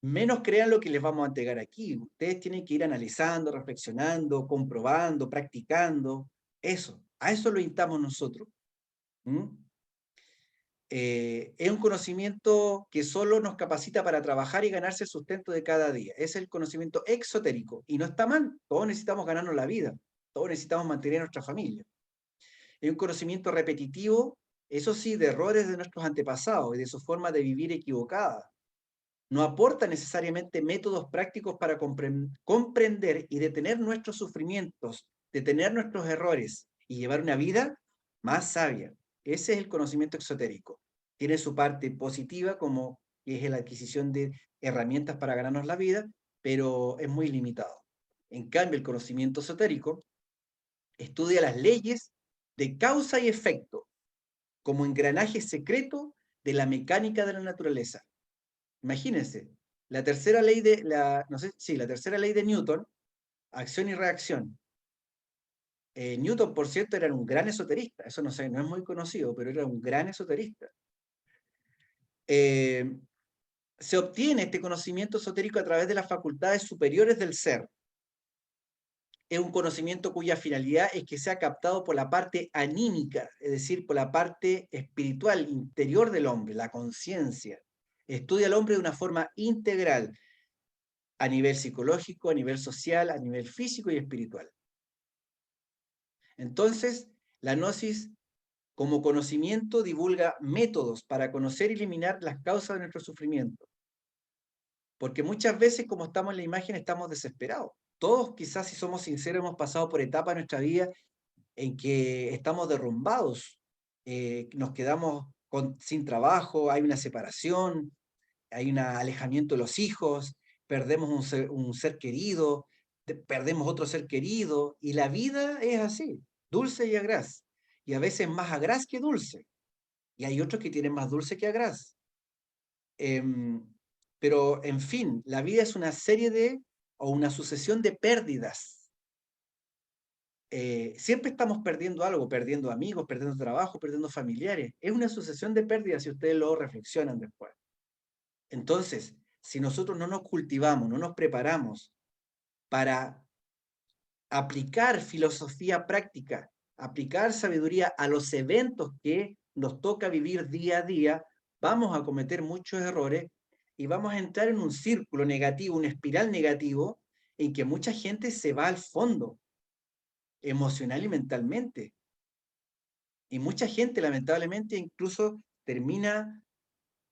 menos crean lo que les vamos a entregar aquí. Ustedes tienen que ir analizando, reflexionando, comprobando, practicando. Eso, a eso lo instamos nosotros. ¿Mm? Es un conocimiento que solo nos capacita para trabajar y ganarse el sustento de cada día. Es el conocimiento exotérico. Y no está mal, todos necesitamos ganarnos la vida, todos necesitamos mantener a nuestra familia. Es un conocimiento repetitivo, eso sí, de errores de nuestros antepasados y de su forma de vivir equivocada. No aporta necesariamente métodos prácticos para comprender y detener nuestros sufrimientos, detener nuestros errores y llevar una vida más sabia. Ese es el conocimiento exotérico. Tiene su parte positiva, como es la adquisición de herramientas para ganarnos la vida, pero es muy limitado. En cambio, el conocimiento esotérico estudia las leyes de causa y efecto como engranaje secreto de la mecánica de la naturaleza. Imagínense, la tercera ley de no sé, sí, la tercera ley de Newton, acción y reacción. Newton, por cierto, era un gran esoterista, eso no sé, no es muy conocido, pero era un gran esoterista. Se obtiene este conocimiento esotérico a través de las facultades superiores del ser. Es un conocimiento cuya finalidad es que sea captado por la parte anímica, es decir, por la parte espiritual, interior del hombre, la conciencia. Estudia al hombre de una forma integral, a nivel psicológico, a nivel social, a nivel físico y espiritual. Entonces, la gnosis como conocimiento divulga métodos para conocer y eliminar las causas de nuestro sufrimiento. Porque muchas veces, como estamos en la imagen, estamos desesperados. Todos, quizás, si somos sinceros, hemos pasado por etapas de nuestra vida en que estamos derrumbados, nos quedamos sin trabajo, hay una separación, hay un alejamiento de los hijos, perdemos un ser querido, perdemos otro ser querido, y la vida es así, dulce y agraz, y a veces más agraz que dulce, y hay otros que tienen más dulce que agraz. Em, pero, en fin, la vida es una serie o una sucesión de pérdidas. Siempre estamos perdiendo algo, perdiendo amigos, perdiendo trabajo, perdiendo familiares. Es una sucesión de pérdidas si ustedes lo reflexionan después. Entonces, si nosotros no nos cultivamos, no nos preparamos para aplicar filosofía práctica, aplicar sabiduría a los eventos que nos toca vivir día a día, vamos a cometer muchos errores y vamos a entrar en un círculo negativo, una espiral negativo, en que mucha gente se va al fondo, emocional y mentalmente. Y mucha gente, lamentablemente, incluso termina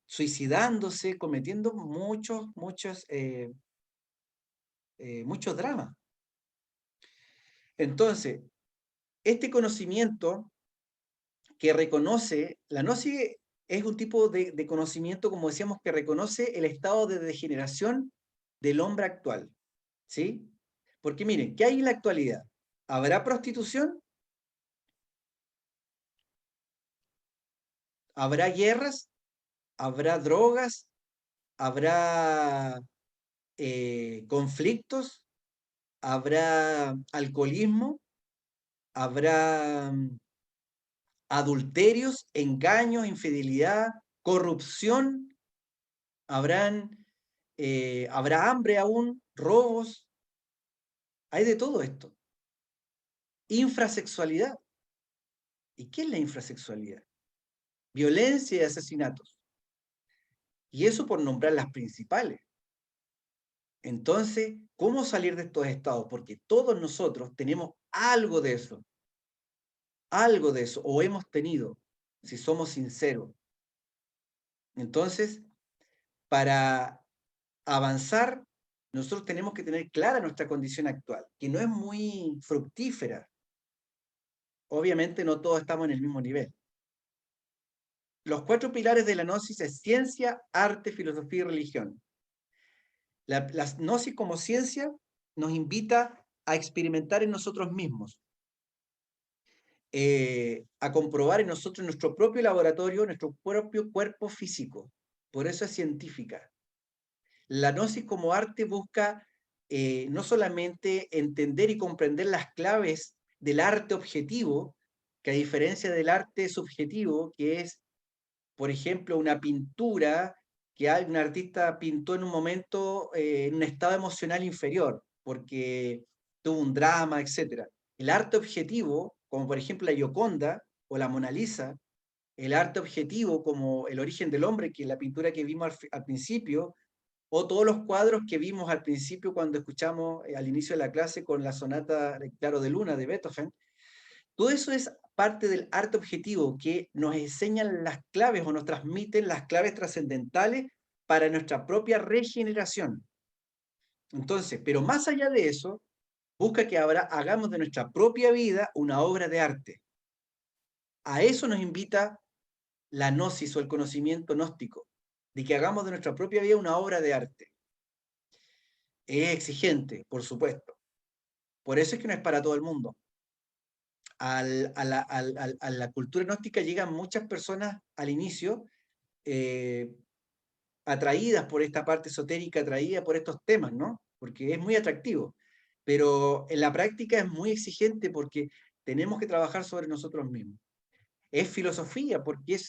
suicidándose, cometiendo muchos dramas. Entonces, este conocimiento que reconoce, la gnosis es un tipo de conocimiento, como decíamos, que reconoce el estado de degeneración del hombre actual, ¿sí? Porque miren, ¿qué hay en la actualidad? ¿Habrá prostitución? ¿Habrá guerras? ¿Habrá drogas? ¿Habrá conflictos? ¿Habrá alcoholismo? ¿Habrá adulterios, engaños, infidelidad, corrupción? ¿Habrá hambre aún? ¿Robos? Hay de todo esto. Infrasexualidad. ¿Y qué es la infrasexualidad? Violencia y asesinatos. Y eso por nombrar las principales. Entonces, ¿cómo salir de estos estados? Porque todos nosotros tenemos algo de eso, o hemos tenido, si somos sinceros. Entonces, para avanzar, nosotros tenemos que tener clara nuestra condición actual, que no es muy fructífera. Obviamente no todos estamos en el mismo nivel. Los 4 pilares de la gnosis es ciencia, arte, filosofía y religión. La gnosis como ciencia nos invita a experimentar en nosotros mismos, a comprobar en nosotros nuestro propio laboratorio, nuestro propio cuerpo físico. Por eso es científica. La gnosis como arte busca no solamente entender y comprender las claves del arte objetivo, que a diferencia del arte subjetivo, que es, por ejemplo, una pintura que un artista pintó en un momento en un estado emocional inferior, porque tuvo un drama, etc. El arte objetivo, como por ejemplo la Gioconda o la Mona Lisa, el arte objetivo como El origen del hombre, que es la pintura que vimos al principio, o todos los cuadros que vimos al principio cuando escuchamos al inicio de la clase con la sonata Claro de Luna de Beethoven. Todo eso es parte del arte objetivo que nos enseñan las claves o nos transmiten las claves trascendentales para nuestra propia regeneración. Entonces, pero más allá de eso, busca que ahora hagamos de nuestra propia vida una obra de arte. A eso nos invita la gnosis o el conocimiento gnóstico, de que hagamos de nuestra propia vida una obra de arte. Es exigente, por supuesto. Por eso es que no es para todo el mundo. A la cultura gnóstica llegan muchas personas al inicio atraídas por esta parte esotérica, atraídas por estos temas, ¿no? Porque es muy atractivo. Pero en la práctica es muy exigente porque tenemos que trabajar sobre nosotros mismos. Es filosofía porque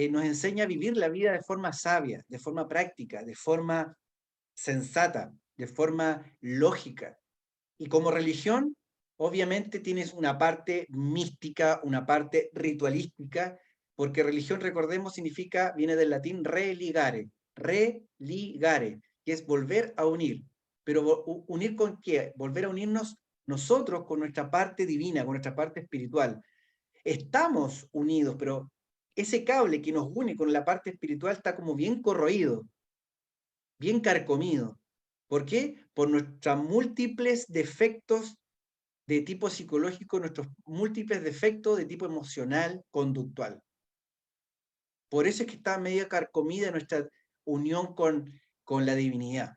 nos enseña a vivir la vida de forma sabia, de forma práctica, de forma sensata, de forma lógica. Y como religión, obviamente tienes una parte mística, una parte ritualística, porque religión, recordemos, viene del latín religare, que es volver a unir. Pero ¿unir con qué? Volver a unirnos nosotros con nuestra parte divina, con nuestra parte espiritual, estamos unidos, pero ese cable que nos une con la parte espiritual está como bien corroído, bien carcomido. ¿Por qué? Por nuestros múltiples defectos de tipo psicológico, nuestros múltiples defectos de tipo emocional, conductual. Por eso es que está medio carcomida nuestra unión con la divinidad.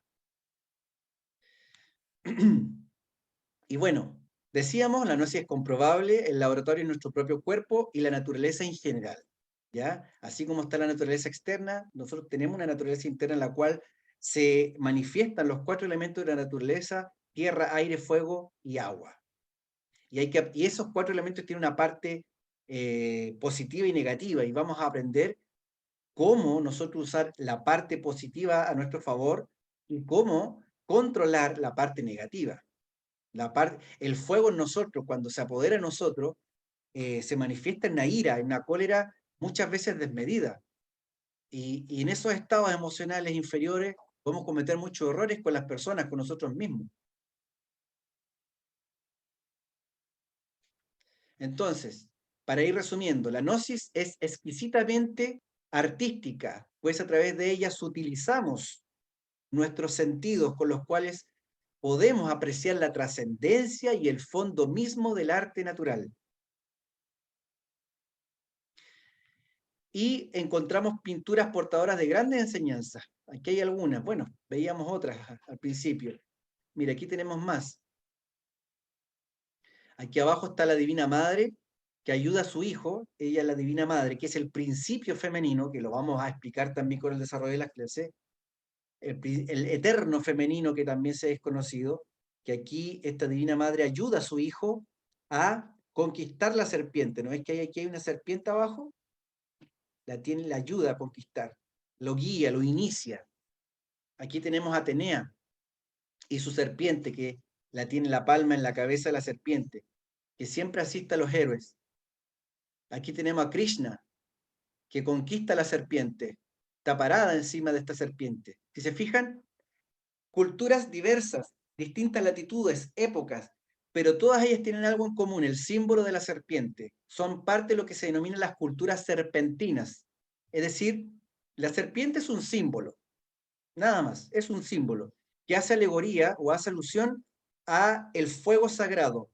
Y bueno, decíamos, la gnosis es comprobable, el laboratorio en nuestro propio cuerpo y la naturaleza en general. ¿Ya? Así como está la naturaleza externa, nosotros tenemos una naturaleza interna en la cual se manifiestan los 4 elementos de la naturaleza: tierra, aire, fuego y agua. Y esos 4 elementos tienen una parte positiva y negativa, y vamos a aprender cómo nosotros usar la parte positiva a nuestro favor y cómo controlar la parte negativa. El fuego en nosotros, cuando se apodera de nosotros, se manifiesta en una ira, en una cólera muchas veces desmedida. Y en esos estados emocionales inferiores podemos cometer muchos errores con las personas, con nosotros mismos. Entonces, para ir resumiendo, la gnosis es exquisitamente artística, pues a través de ella sutilizamos nuestros sentidos con los cuales podemos apreciar la trascendencia y el fondo mismo del arte natural. Y encontramos pinturas portadoras de grandes enseñanzas. Aquí hay algunas, bueno, veíamos otras al principio. Mira, aquí tenemos más. Aquí abajo está la Divina Madre, que ayuda a su hijo. Ella es la Divina Madre, que es el principio femenino, que lo vamos a explicar también con el desarrollo de las clases. El eterno femenino, que también se ha desconocido, que aquí esta Divina Madre ayuda a su hijo a conquistar la serpiente. ¿No es que aquí hay una serpiente abajo? La ayuda a conquistar, lo guía, lo inicia. Aquí tenemos a Atenea y su serpiente, que la tiene la palma en la cabeza de la serpiente, que siempre asiste a los héroes. Aquí tenemos a Krishna, que conquista la serpiente, está parada encima de esta serpiente. Si se fijan, culturas diversas, distintas latitudes, épocas, pero todas ellas tienen algo en común: el símbolo de la serpiente. Son parte de lo que se denomina las culturas serpentinas. Es decir, la serpiente es un símbolo, nada más, es un símbolo que hace alegoría o hace alusión a el fuego sagrado,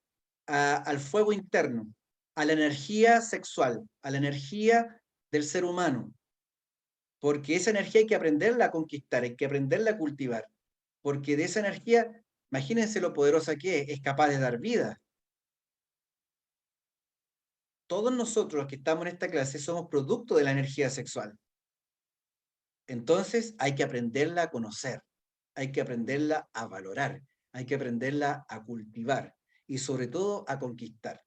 al fuego interno, a la energía sexual, a la energía del ser humano, porque esa energía hay que aprenderla a conquistar, hay que aprenderla a cultivar, porque de esa energía, imagínense lo poderosa que es capaz de dar vida. Todos nosotros los que estamos en esta clase somos producto de la energía sexual. Entonces hay que aprenderla a conocer, hay que aprenderla a valorar, hay que aprenderla a cultivar y sobre todo a conquistar,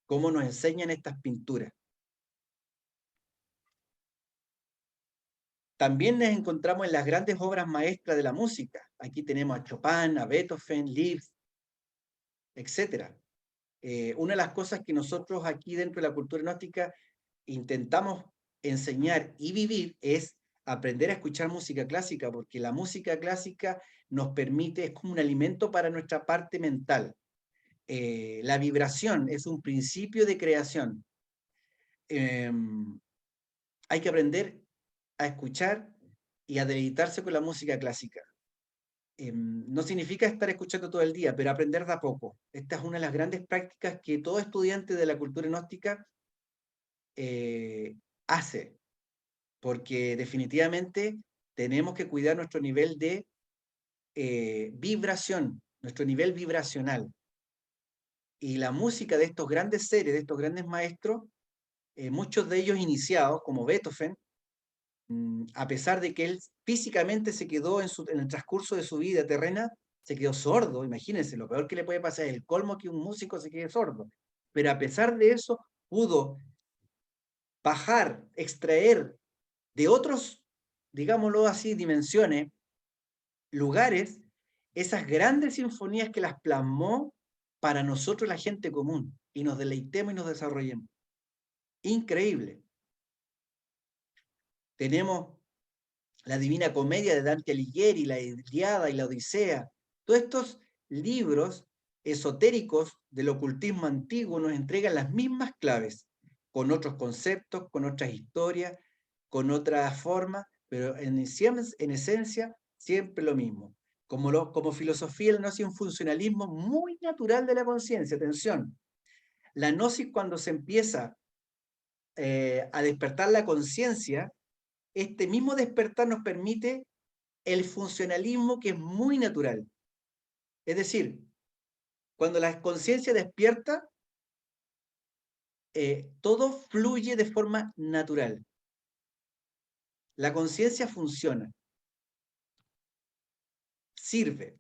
como nos enseñan estas pinturas. También nos encontramos en las grandes obras maestras de la música. Aquí tenemos a Chopin, a Beethoven, Liszt, etc. Una de las cosas que nosotros aquí dentro de la cultura gnóstica intentamos enseñar y vivir es aprender a escuchar música clásica, porque la música clásica nos permite, es como un alimento para nuestra parte mental. La vibración es un principio de creación. Eh, Hay que aprender a escuchar y a deleitarse con la música clásica. No significa estar escuchando todo el día, pero aprender de a poco. Esta es una de las grandes prácticas que todo estudiante de la cultura gnóstica hace, porque definitivamente tenemos que cuidar nuestro nivel de vibración, nuestro nivel vibracional. Y la música de estos grandes seres, de estos grandes maestros, muchos de ellos iniciados, como Beethoven, a pesar de que él físicamente se quedó en el transcurso de su vida terrena, se quedó sordo. Imagínense, lo peor que le puede pasar es el colmo que un músico se quede sordo. Pero a pesar de eso, pudo bajar, extraer de otros, digámoslo así, dimensiones, lugares, esas grandes sinfonías que las plasmó para nosotros, la gente común, y nos deleitemos y nos desarrollemos. Increíble. Tenemos la Divina Comedia de Dante Alighieri, la Ilíada y la Odisea. Todos estos libros esotéricos del ocultismo antiguo nos entregan las mismas claves, con otros conceptos, con otras historias, con otras formas, pero en esencia siempre lo mismo. Como filosofía, la gnosis es un funcionalismo muy natural de la conciencia. Atención, la gnosis cuando se empieza a despertar la conciencia, este mismo despertar nos permite el funcionalismo que es muy natural. Es decir, cuando la conciencia despierta, todo fluye de forma natural. La conciencia funciona, sirve,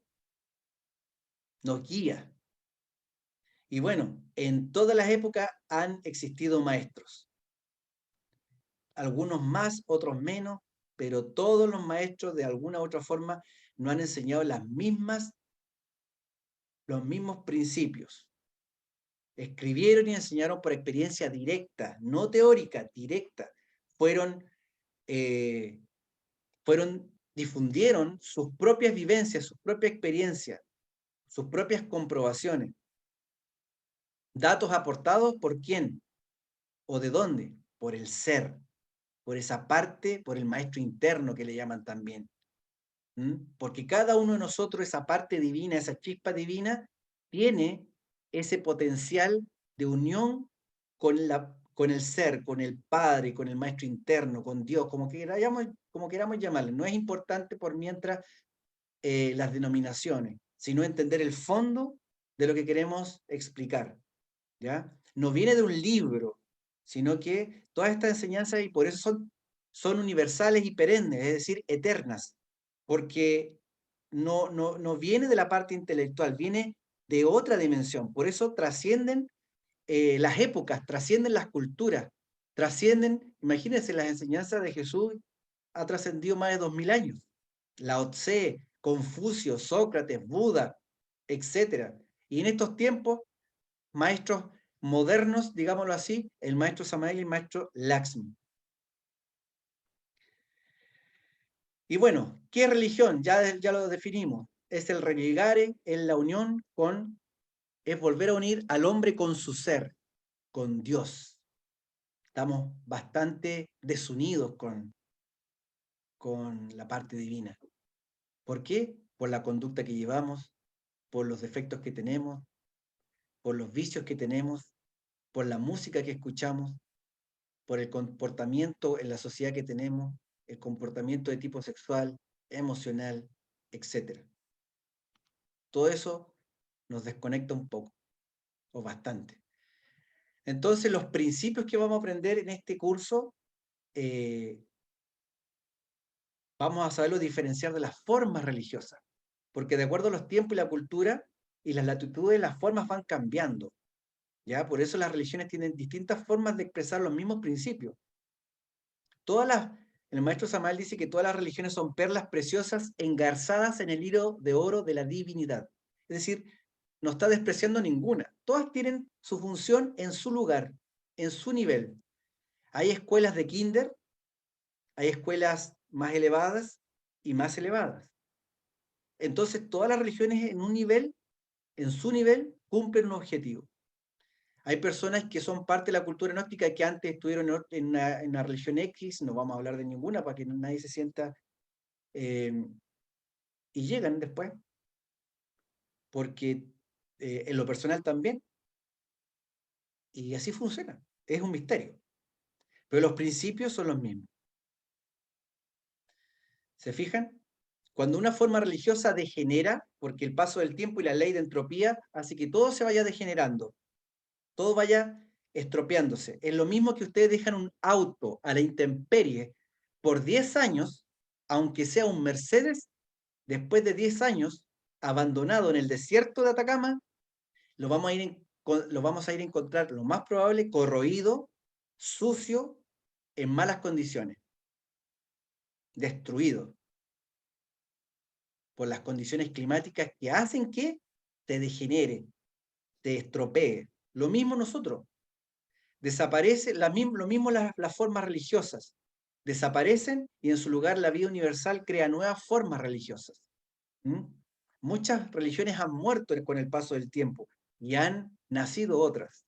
nos guía. Y bueno, en todas las épocas han existido maestros. Algunos más, otros menos, pero todos los maestros de alguna u otra forma nos han enseñado los mismos principios. Escribieron y enseñaron por experiencia directa, no teórica, directa. Fueron, difundieron sus propias vivencias, sus propias experiencias, sus propias comprobaciones. Datos aportados por quién o de dónde, por el ser, por esa parte, por el maestro interno que le llaman también. Porque cada uno de nosotros, esa parte divina, esa chispa divina, tiene ese potencial de unión con el ser, con el Padre, con el maestro interno, con Dios, como queramos llamarle. No es importante por mientras las denominaciones, sino entender el fondo de lo que queremos explicar. ¿Ya? No viene de un libro, sino que todas estas enseñanzas, y por eso son universales y perennes, es decir, eternas, porque no viene de la parte intelectual, viene de otra dimensión. Por eso trascienden las épocas, trascienden las culturas, trascienden, imagínense, las enseñanzas de Jesús ha trascendido más de 2000 años. Lao Tse, Confucio, Sócrates, Buda, etc. Y en estos tiempos, maestros modernos, digámoslo así, el maestro Samael y el maestro Laxmi. Y bueno, ¿qué religión? Ya lo definimos. Es el religare, es la unión con, es volver a unir al hombre con su ser, con Dios. Estamos bastante desunidos con la parte divina. ¿Por qué? Por la conducta que llevamos, por los defectos que tenemos, por los vicios que tenemos, por la música que escuchamos, por el comportamiento en la sociedad que tenemos, el comportamiento de tipo sexual, emocional, etc. Todo eso nos desconecta un poco, o bastante. Entonces, los principios que vamos a aprender en este curso, vamos a saberlo diferenciar de las formas religiosas, porque de acuerdo a los tiempos y la cultura y las latitudes, las formas van cambiando. ¿Ya? Por eso las religiones tienen distintas formas de expresar los mismos principios. El maestro Samael dice que todas las religiones son perlas preciosas engarzadas en el hilo de oro de la divinidad. Es decir, no está despreciando ninguna. Todas tienen su función en su lugar, en su nivel. Hay escuelas de kinder, hay escuelas más elevadas y más elevadas. Entonces, todas las religiones en su nivel, cumplen un objetivo. Hay personas que son parte de la cultura gnóstica que antes estuvieron en una religión X, no vamos a hablar de ninguna para que nadie se sienta, y llegan después, porque en lo personal también, y así funciona, es un misterio, pero los principios son los mismos. ¿Se fijan? Cuando una forma religiosa degenera, porque el paso del tiempo y la ley de entropía hace que todo se vaya degenerando, todo vaya estropeándose. Es lo mismo que ustedes dejan un auto a la intemperie por 10 años, aunque sea un Mercedes, después de 10 años, abandonado en el desierto de Atacama, lo vamos a ir a encontrar, lo más probable, corroído, sucio, en malas condiciones, destruido por las condiciones climáticas que hacen que te degenere, te estropee. Lo mismo nosotros. Desaparece lo mismo las formas religiosas. Desaparecen y en su lugar la vida universal crea nuevas formas religiosas. ¿Mm? Muchas religiones han muerto con el paso del tiempo y han nacido otras.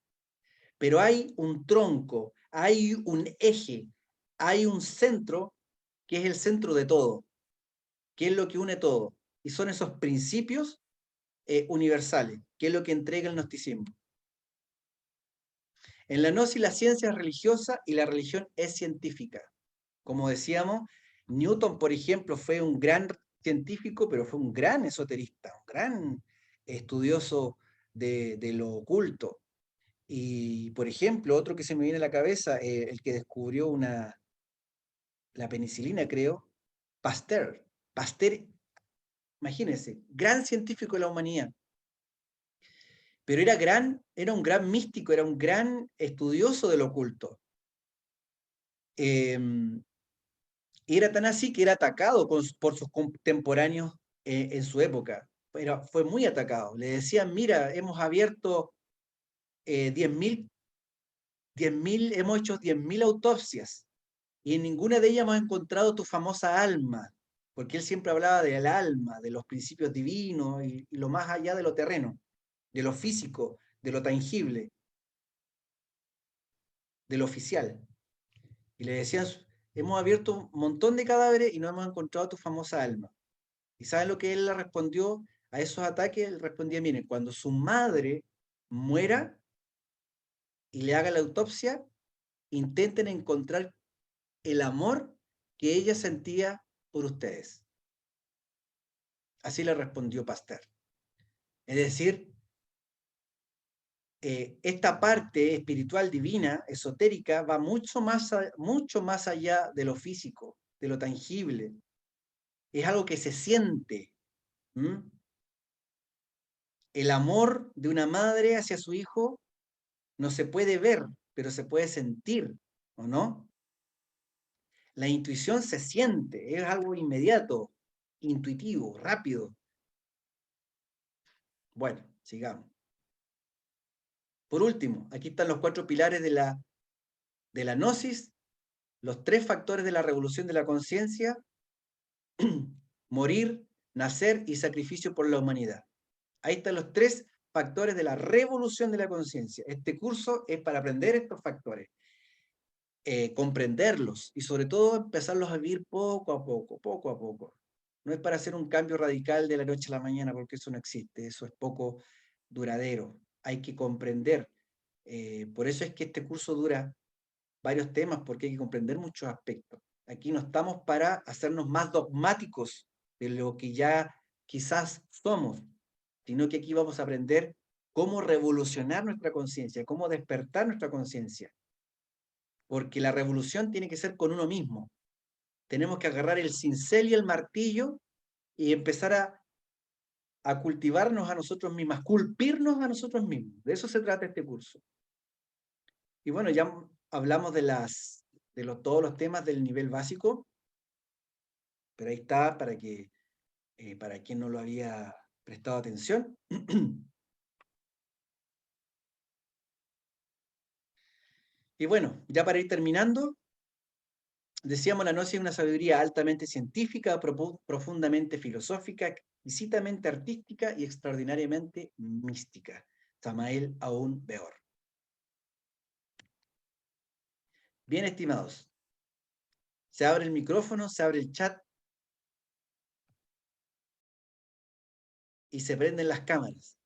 Pero hay un tronco, hay un eje, hay un centro que es el centro de todo, que es lo que une todo. Y son esos principios universales, que es lo que entrega el gnosticismo. En la gnosis la ciencia es religiosa y la religión es científica. Como decíamos, Newton, por ejemplo, fue un gran científico, pero fue un gran esoterista, un gran estudioso de lo oculto. Y, por ejemplo, otro que se me viene a la cabeza, el que descubrió la penicilina, creo, Pasteur. Pasteur, imagínense, gran científico de la humanidad, pero era un gran místico, era un gran estudioso del oculto. Era tan así que era atacado por sus contemporáneos en su época. Pero fue muy atacado. Le decían, mira, hemos abierto 10.000, hemos hecho 10.000 autopsias y en ninguna de ellas hemos encontrado tu famosa alma, porque él siempre hablaba del alma, de los principios divinos y lo más allá de lo terreno, de lo físico, de lo tangible, de lo oficial. Y le decían, hemos abierto un montón de cadáveres y no hemos encontrado tu famosa alma. ¿Y saben lo que él le respondió a esos ataques? Él respondía, miren, cuando su madre muera y le haga la autopsia, intenten encontrar el amor que ella sentía por ustedes. Así le respondió Pasteur. Es decir, esta parte espiritual divina, esotérica, va mucho más allá de lo físico, de lo tangible. Es algo que se siente. ¿Mm? El amor de una madre hacia su hijo no se puede ver, pero se puede sentir, ¿o no? La intuición se siente, es algo inmediato, intuitivo, rápido. Bueno, sigamos. Por último, aquí están los 4 pilares de la gnosis, los 3 factores de la revolución de la conciencia: morir, nacer y sacrificio por la humanidad. Ahí están los 3 factores de la revolución de la conciencia. Este curso es para aprender estos factores, comprenderlos y sobre todo empezarlos a vivir poco a poco, poco a poco. No es para hacer un cambio radical de la noche a la mañana, porque eso no existe, eso es poco duradero. Hay que comprender. Por eso es que este curso dura varios temas, porque hay que comprender muchos aspectos. Aquí no estamos para hacernos más dogmáticos de lo que ya quizás somos, sino que aquí vamos a aprender cómo revolucionar nuestra conciencia, cómo despertar nuestra conciencia, porque la revolución tiene que ser con uno mismo. Tenemos que agarrar el cincel y el martillo y empezar a cultivarnos a nosotros mismos, a esculpirnos a nosotros mismos. De eso se trata este curso. Y bueno, ya hablamos todos los temas del nivel básico, pero ahí está para quien no lo había prestado atención. Y bueno, ya para ir terminando, decíamos, la gnosis es una sabiduría altamente científica, profundamente filosófica, exquisitamente artística y extraordinariamente mística. Samael Aún Beor. Bien, estimados, se abre el micrófono, se abre el chat y se prenden las cámaras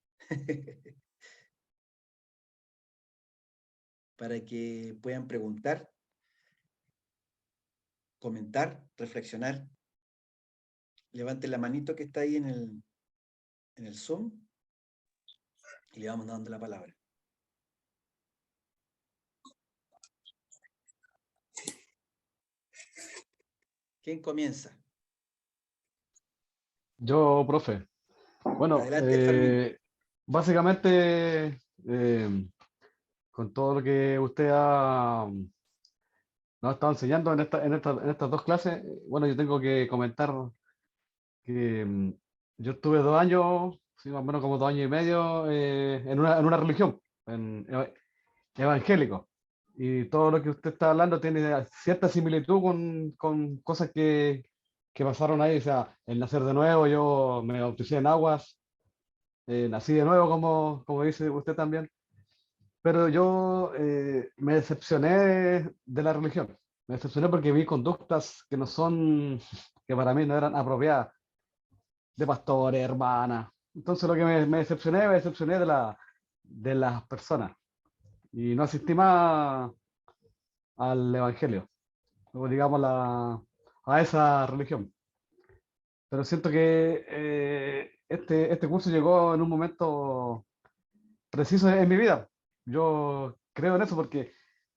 para que puedan preguntar, comentar, reflexionar. Levanten la manito que está ahí en el Zoom y le vamos dando la palabra. ¿Quién comienza? Yo, profe. Bueno, Adelante, Fermín. básicamente, con todo lo que usted nos ha estado enseñando en estas 2 clases, bueno, yo tengo que comentar que yo estuve 2 años, sí, más o menos como 2 años y medio, en una religión, evangélico. Y todo lo que usted está hablando tiene cierta similitud con cosas que que pasaron ahí, o sea, el nacer de nuevo, yo me bauticé en aguas, nací de nuevo, como dice usted también, pero yo me decepcioné de la religión, me decepcioné porque vi conductas que no son, que para mí no eran apropiadas, de pastores, hermanas. Entonces lo que me decepcioné de las personas y no asistí más al Evangelio, o digamos a esa religión. Pero siento que este curso llegó en un momento preciso en mi vida. Yo creo en eso porque,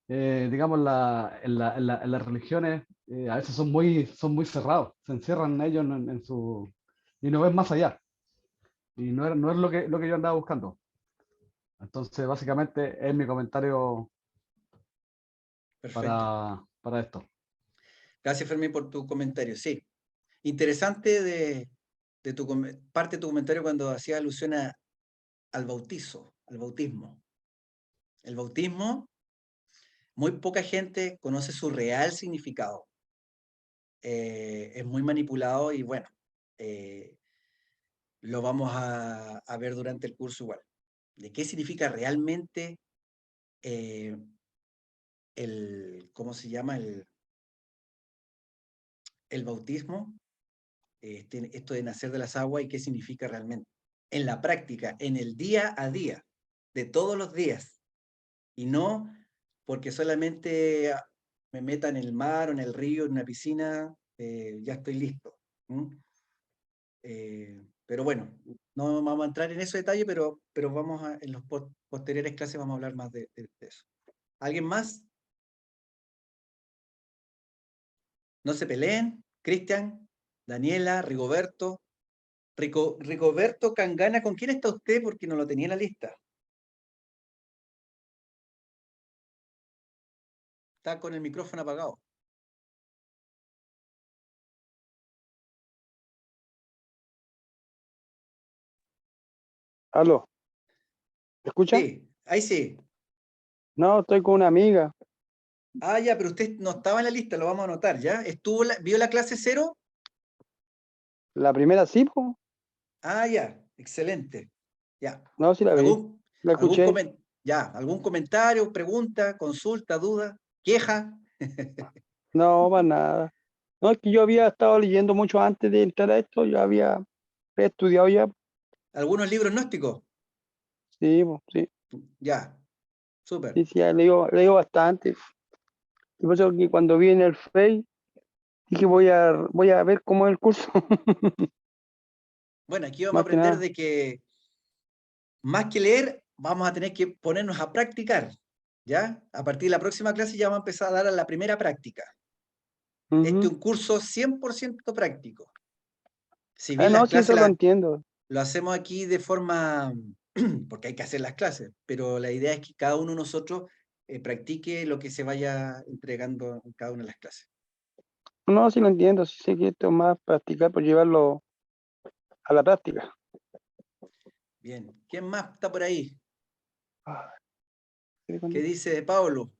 digamos, en las religiones a veces son muy cerrados, se encierran ellos en su... y no ven más allá. Y no es lo que yo andaba buscando. Entonces, básicamente, es mi comentario Perfecto. para esto. Gracias, Fermín, por tu comentario. Sí, interesante parte de tu comentario cuando hacía alusión al bautizo, al bautismo. El bautismo, muy poca gente conoce su real significado. Es muy manipulado y bueno, eh, lo vamos a ver durante el curso igual. De qué significa realmente eh, ¿cómo se llama? El bautismo, esto de nacer de las aguas y qué significa realmente. En la práctica, en el día a día, de todos los días, y no porque solamente me meta en el mar o en el río, en una piscina, ya estoy listo. Pero bueno, no vamos a entrar en ese detalle, pero en los posteriores clases vamos a hablar más de eso. ¿Alguien más? No se peleen. Cristian, Daniela, Rigoberto. Rigoberto Cangana, ¿con quién está usted? Porque no lo tenía en la lista. Está con el micrófono apagado. Aló, ¿me escucha? Sí, ahí sí. No, estoy con una amiga. Ah, ya, pero usted no estaba en la lista, lo vamos a anotar, ¿ya? ¿Vio la clase cero? La primera sí, po. Ah, ya, excelente. Ya. No, sí la vi, la ¿Algún escuché. algún comentario, pregunta, consulta, duda, queja? No, para nada. No, es que yo había estado leyendo mucho antes de entrar a esto, yo había estudiado ya. ¿Algunos libros gnósticos? Sí, po, sí, Ya, súper. sí, sí, ya leo bastante. Y por eso que cuando vi en el Face, dije voy a ver cómo es el curso. Bueno, aquí vamos a Más que aprender nada. de que más que leer, vamos a tener que ponernos a practicar, ¿ya? A partir de la próxima clase ya vamos a empezar a dar a la primera práctica. Este es Ujú. un curso 100% práctico. Si bien No, las sí, eso clases lo entiendo. lo hacemos aquí de forma, porque hay que hacer las clases, pero la idea es que cada uno de nosotros practique lo que se vaya entregando en cada una de las clases. No, sí lo entiendo, sí sé que esto es más practicar por llevarlo a la práctica. Bien, ¿quién más está por ahí? Ah, ¿Qué dice Pablo?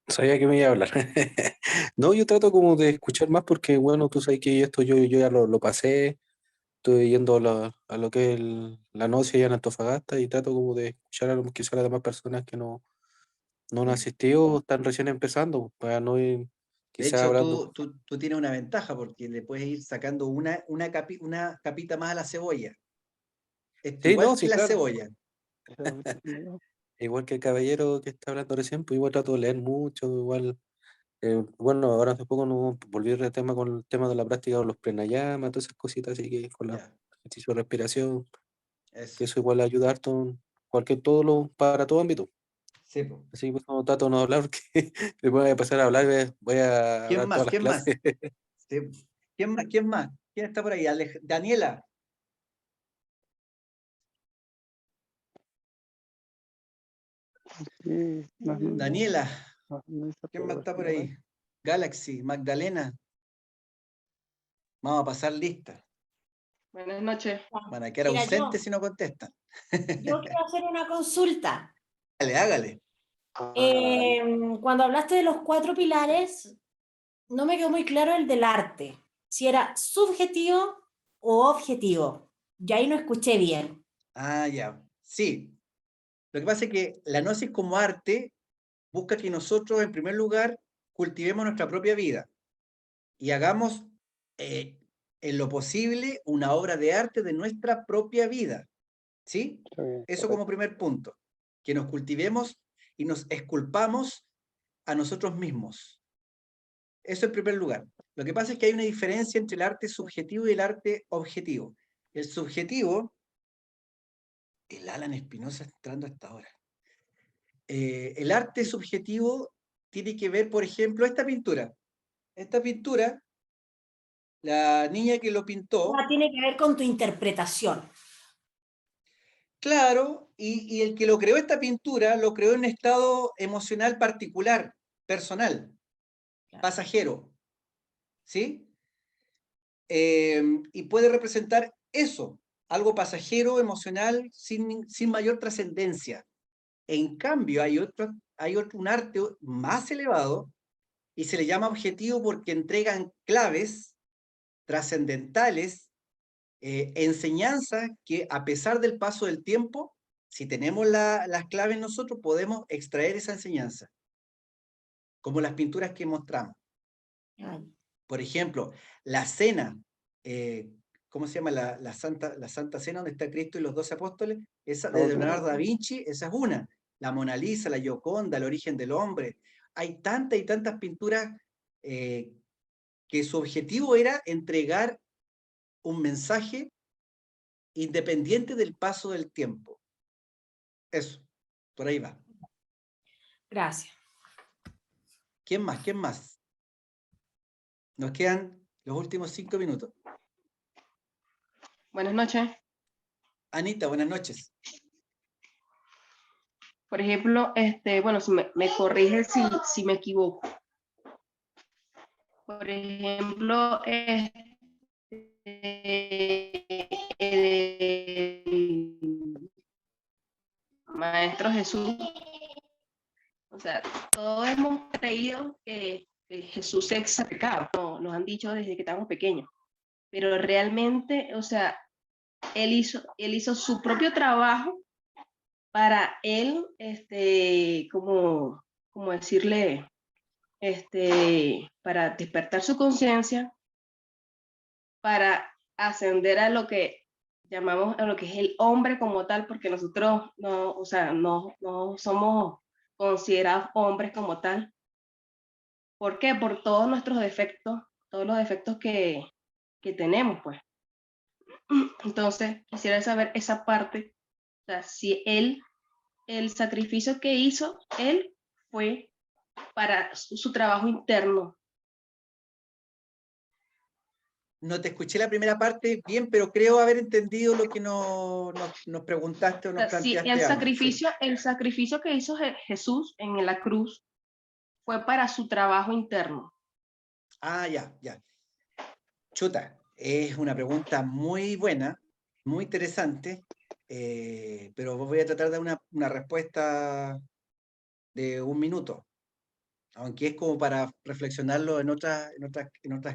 Sabía que me iba a hablar. No, yo trato como de escuchar más porque, bueno, tú sabes que esto yo ya lo pasé, estoy yendo a lo que es la noche allá en Antofagasta y trato como de escuchar a quizás a las demás personas que no han Bien. asistido o están recién empezando, para no ir De quizás hecho, hablando. tú tienes una ventaja porque le puedes ir sacando una capita más a la cebolla. Esto Sí, no, igual que sí, la claro. cebolla. Igual que el caballero que está hablando recién, pues igual trato de leer mucho, igual. Bueno, ahora hace poco no volví al tema con el tema de la práctica de los pranayama, todas esas cositas, así que con la Ya, ejercicio de respiración, que eso. eso igual ayuda harto en para todo ámbito. Sí, po. Así que pues no trato de no hablar, porque después voy a pasar a hablar, voy a ¿Quién hablar más? todas las ¿Quién más? clases. Sí. ¿Quién más? ¿Quién más? ¿Quién está por ahí? Daniela. Sí, Daniela. no está ¿Quién más todo, está por igual. ahí? Galaxy, Magdalena. Vamos a pasar lista. Buenas noches. Van a quedar Mira, ausentes si no contestan. yo quiero hacer una consulta. Hágale, hágale. Cuando hablaste de los 4 pilares, no me quedó muy claro el del arte. si era subjetivo o objetivo. Y ahí no escuché bien. Ah, ya. Sí. Lo que pasa es que la gnosis como arte busca que nosotros, en primer lugar, cultivemos nuestra propia vida y hagamos en lo posible una obra de arte de nuestra propia vida. ¿Sí? Está bien, Eso como primer punto. Que nos cultivemos y nos esculpamos a nosotros mismos. Eso en primer lugar. Lo que pasa es que hay una diferencia entre el arte subjetivo y el arte objetivo. El subjetivo, el Alan Espinosa entrando hasta ahora. El arte subjetivo tiene que ver, por ejemplo, esta pintura. Esta pintura, la niña que lo pintó, Tiene que ver con tu interpretación. claro, y el que lo creó esta pintura, lo creó en un estado emocional particular, personal, pasajero, ¿sí? Y puede representar eso, algo pasajero, emocional, sin mayor trascendencia. En cambio, hay un arte más elevado y se le llama objetivo porque entregan claves trascendentales, enseñanzas que a pesar del paso del tiempo, si tenemos las claves nosotros, podemos extraer esa enseñanza, como las pinturas que mostramos. Por ejemplo, la cena, ¿cómo se llama? La Santa Cena, donde está Cristo y los 12 apóstoles, esa de Leonardo da Vinci, esa es una. La Mona Lisa, la Gioconda, el origen del hombre. Hay tantas y tantas pinturas que su objetivo era entregar un mensaje independiente del paso del tiempo. Eso, por ahí va. Gracias. ¿Quién más? ¿Quién más? Nos quedan los últimos 5 minutos. Buenas noches. Anita, buenas noches. Por ejemplo, bueno, si me corrige si me equivoco. Por ejemplo, el Maestro Jesús, o sea, todos hemos creído que Jesús se sacrificaba, nos han dicho desde que estamos pequeños, pero realmente, o sea, él hizo su propio trabajo para él, como decirle, para despertar su conciencia, para ascender a lo que llamamos, a lo que es el hombre como tal, porque nosotros no, o sea, no somos considerados hombres como tal. ¿Por qué? Por todos nuestros defectos, todos los defectos que tenemos, pues. Entonces, quisiera saber esa parte, o sea, si el sacrificio que hizo él fue para su trabajo interno. No te escuché la primera parte bien, pero creo haber entendido lo que nos preguntaste o O nos sea, si planteaste algo. Sí. el sacrificio que hizo Jesús en la cruz fue para su trabajo interno. Ah, ya, ya. Chuta, es una pregunta muy buena, muy interesante, pero voy a tratar de dar una respuesta de 1 minuto, aunque es como para reflexionarlo en otras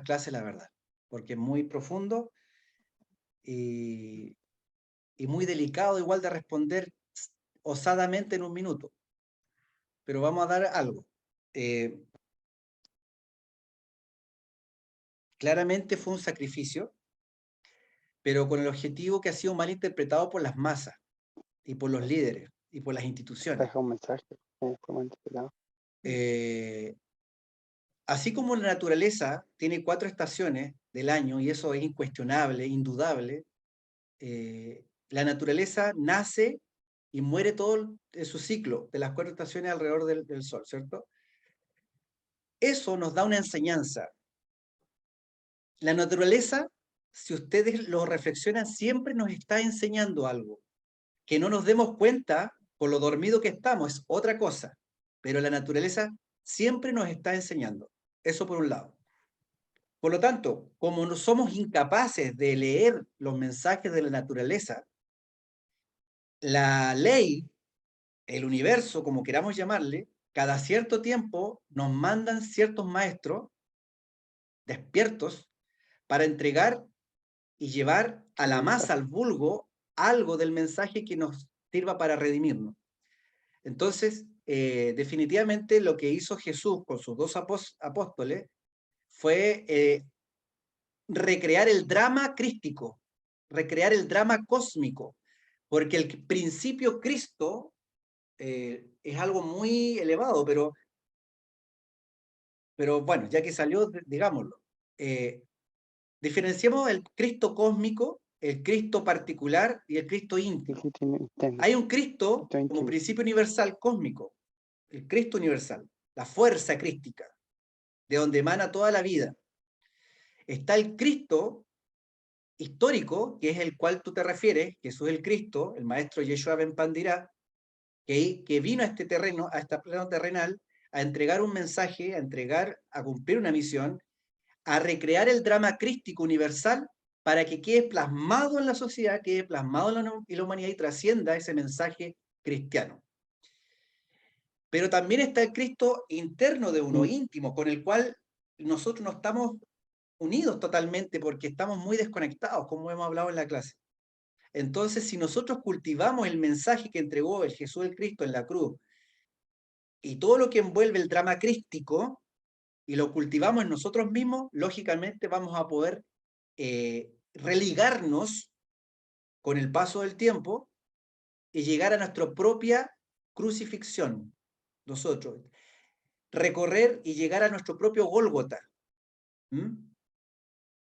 clases, la verdad, porque es muy profundo y muy delicado igual de responder osadamente en 1 minuto. Pero vamos a dar algo. Claramente fue un sacrificio, pero con el objetivo que ha sido mal interpretado por las masas y por los líderes y por las instituciones. Deja un mensaje. Fue mal interpretado. Así como la naturaleza tiene 4 estaciones del año, y eso es incuestionable, indudable, la naturaleza nace y muere todo en su ciclo de las 4 estaciones alrededor del Sol, ¿cierto? Eso nos da una enseñanza. La naturaleza, si ustedes lo reflexionan, siempre nos está enseñando algo. Que no nos demos cuenta por lo dormido que estamos es otra cosa, pero la naturaleza siempre nos está enseñando. Eso por un lado. Por lo tanto, como no somos incapaces de leer los mensajes de la naturaleza, la ley, el universo, como queramos llamarle, cada cierto tiempo nos mandan ciertos maestros despiertos para entregar y llevar a la masa, al vulgo, algo del mensaje que nos sirva para redimirnos. Entonces, definitivamente lo que hizo Jesús con sus dos apóstoles fue recrear el drama crístico, recrear el drama cósmico, porque el principio Cristo es algo muy elevado, pero bueno, ya que salió, digámoslo. Diferenciamos el Cristo cósmico, el Cristo particular y el Cristo íntimo. Hay un Cristo como principio universal cósmico, el Cristo universal, la fuerza crística, de donde emana toda la vida. Está el Cristo histórico, que es el cual tú te refieres, Jesús el Cristo, el maestro Yeshua Ben Pandirá, que vino a este terreno, a este plano terrenal, a entregar un mensaje, a cumplir una misión, a recrear el drama crístico universal para que quede plasmado en la sociedad, quede plasmado en la humanidad y trascienda ese mensaje cristiano. Pero también está el Cristo interno de uno, íntimo, con el cual nosotros no estamos unidos totalmente porque estamos muy desconectados, como hemos hablado en la clase. Entonces, si nosotros cultivamos el mensaje que entregó el Jesús el Cristo en la cruz y todo lo que envuelve el drama crístico y lo cultivamos en nosotros mismos, lógicamente vamos a poder religarnos con el paso del tiempo y llegar a nuestra propia crucifixión. Nosotros, recorrer y llegar a nuestro propio Gólgota.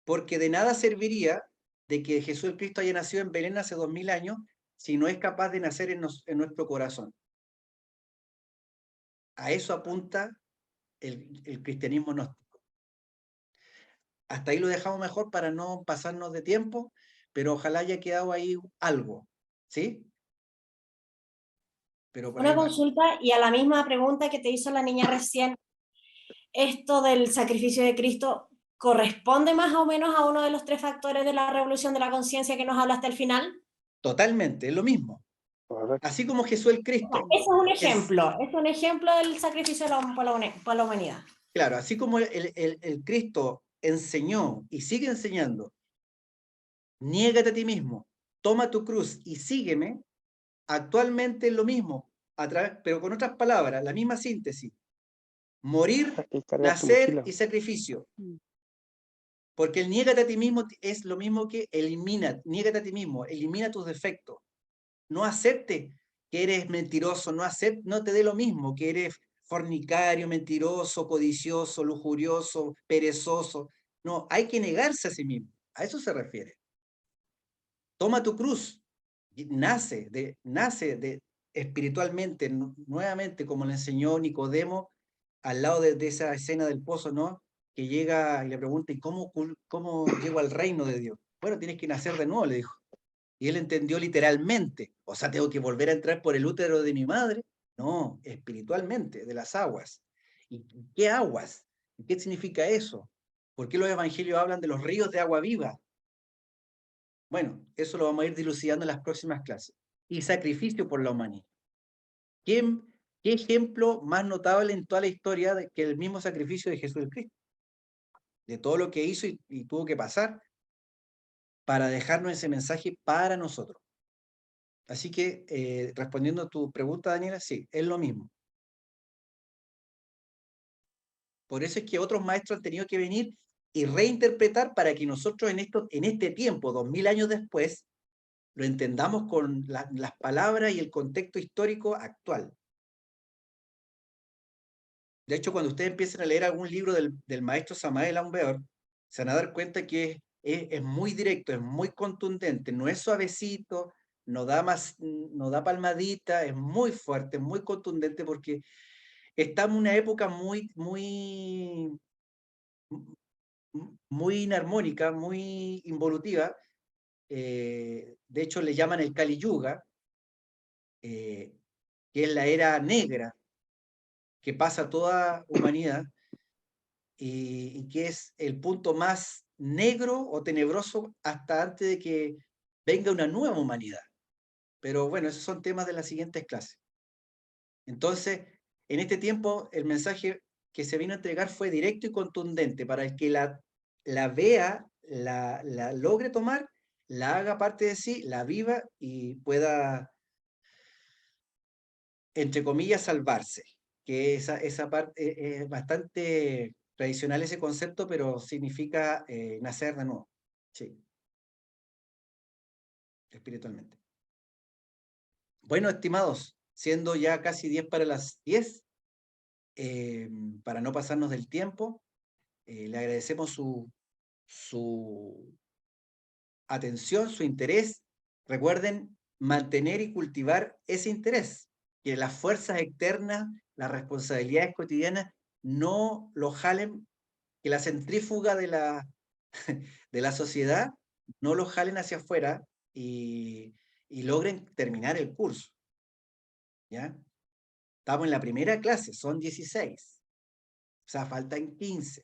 Porque de nada serviría de que Jesús el Cristo haya nacido en Belén hace 2000 años si no es capaz de nacer en nuestro corazón. A eso apunta el cristianismo gnóstico. Hasta ahí lo dejamos mejor para no pasarnos de tiempo, pero ojalá haya quedado ahí algo, ¿sí? Pero por Una ahí va. consulta y a la misma pregunta que te hizo la niña recién, ¿esto del sacrificio de Cristo corresponde más o menos a uno de los 3 factores de la revolución de la conciencia que nos habla hasta el final? Totalmente, es lo mismo. Así como Jesús el Cristo. Ese es un ejemplo del sacrificio por la humanidad. Claro, así como el Cristo enseñó y sigue enseñando, niégate a ti mismo, toma tu cruz y sígueme, actualmente es lo mismo, pero con otras palabras, la misma síntesis. Morir, nacer y sacrificio. Porque el niégate a ti mismo es lo mismo que niégate a ti mismo, elimina tus defectos. No acepte que eres mentiroso, no te dé lo mismo, que eres fornicario, mentiroso, codicioso, lujurioso, perezoso. No, hay que negarse a sí mismo. A eso se refiere. Toma tu cruz. Nace espiritualmente, nuevamente, como le enseñó Nicodemo, al lado de esa escena del pozo, ¿no? Que llega y le pregunta, ¿y cómo llego al reino de Dios? Bueno, tienes que nacer de nuevo, le dijo. Y él entendió literalmente, o sea, tengo que volver a entrar por el útero de mi madre. No, espiritualmente, de las aguas. ¿Y qué aguas? ¿Qué significa eso? ¿Por qué los evangelios hablan de los ríos de agua viva? Bueno, eso lo vamos a ir dilucidando en las próximas clases. Y sacrificio por la humanidad. ¿Qué ejemplo más notable en toda la historia que el mismo sacrificio de Jesús Cristo? De todo lo que hizo y tuvo que pasar para dejarnos ese mensaje para nosotros. Así que, respondiendo a tu pregunta, Daniela, sí, es lo mismo. Por eso es que otros maestros han tenido que venir y reinterpretar para que nosotros en este tiempo, 2000 años después, lo entendamos con las palabras y el contexto histórico actual. De hecho, cuando ustedes empiecen a leer algún libro del maestro Samael Aun Weor, se van a dar cuenta que es muy directo, es muy contundente, no es suavecito, no da palmadita, es muy fuerte, muy contundente, porque estamos en una época muy inarmónica, muy involutiva. De hecho, le llaman el Kali Yuga, que es la era negra que pasa toda humanidad, y que es el punto más negro o tenebroso hasta antes de que venga una nueva humanidad. Pero bueno, esos son temas de las siguientes clases. Entonces, en este tiempo, el mensaje que se vino a entregar fue directo y contundente para el que la vea, la logre tomar, la haga parte de sí, la viva y pueda, entre comillas, salvarse. Que esa parte es bastante tradicional ese concepto, pero significa nacer de nuevo. Sí. Espiritualmente. Bueno, estimados, siendo ya casi 10 para las 10, para no pasarnos del tiempo, le agradecemos su atención, su interés. Recuerden mantener y cultivar ese interés, que las fuerzas externas, las responsabilidades cotidianas no lo jalen, que la centrífuga de la sociedad no lo jalen hacia afuera y logren terminar el curso. ¿Ya? Estamos en la primera clase, son 16. O sea, faltan 15.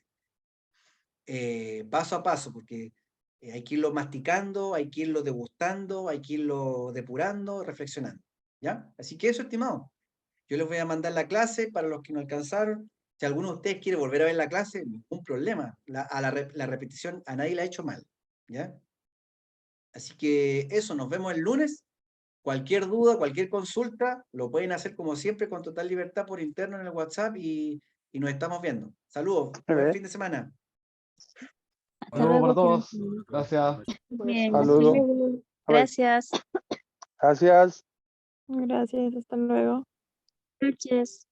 Paso a paso, porque hay que irlo masticando, hay que irlo degustando, hay que irlo depurando, reflexionando. ¿Ya? Así que eso, estimado. Yo les voy a mandar la clase para los que no alcanzaron. Si alguno de ustedes quiere volver a ver la clase, ningún problema. La repetición a nadie la ha hecho mal. ¿Ya? Así que eso, nos vemos el lunes. Cualquier duda, cualquier consulta, lo pueden hacer como siempre con total libertad por interno en el WhatsApp y nos estamos viendo. Saludos, buen fin de semana. Hasta luego para todos. Gracias. Bien, Saludos. gracias. Gracias. Gracias, hasta luego. Gracias.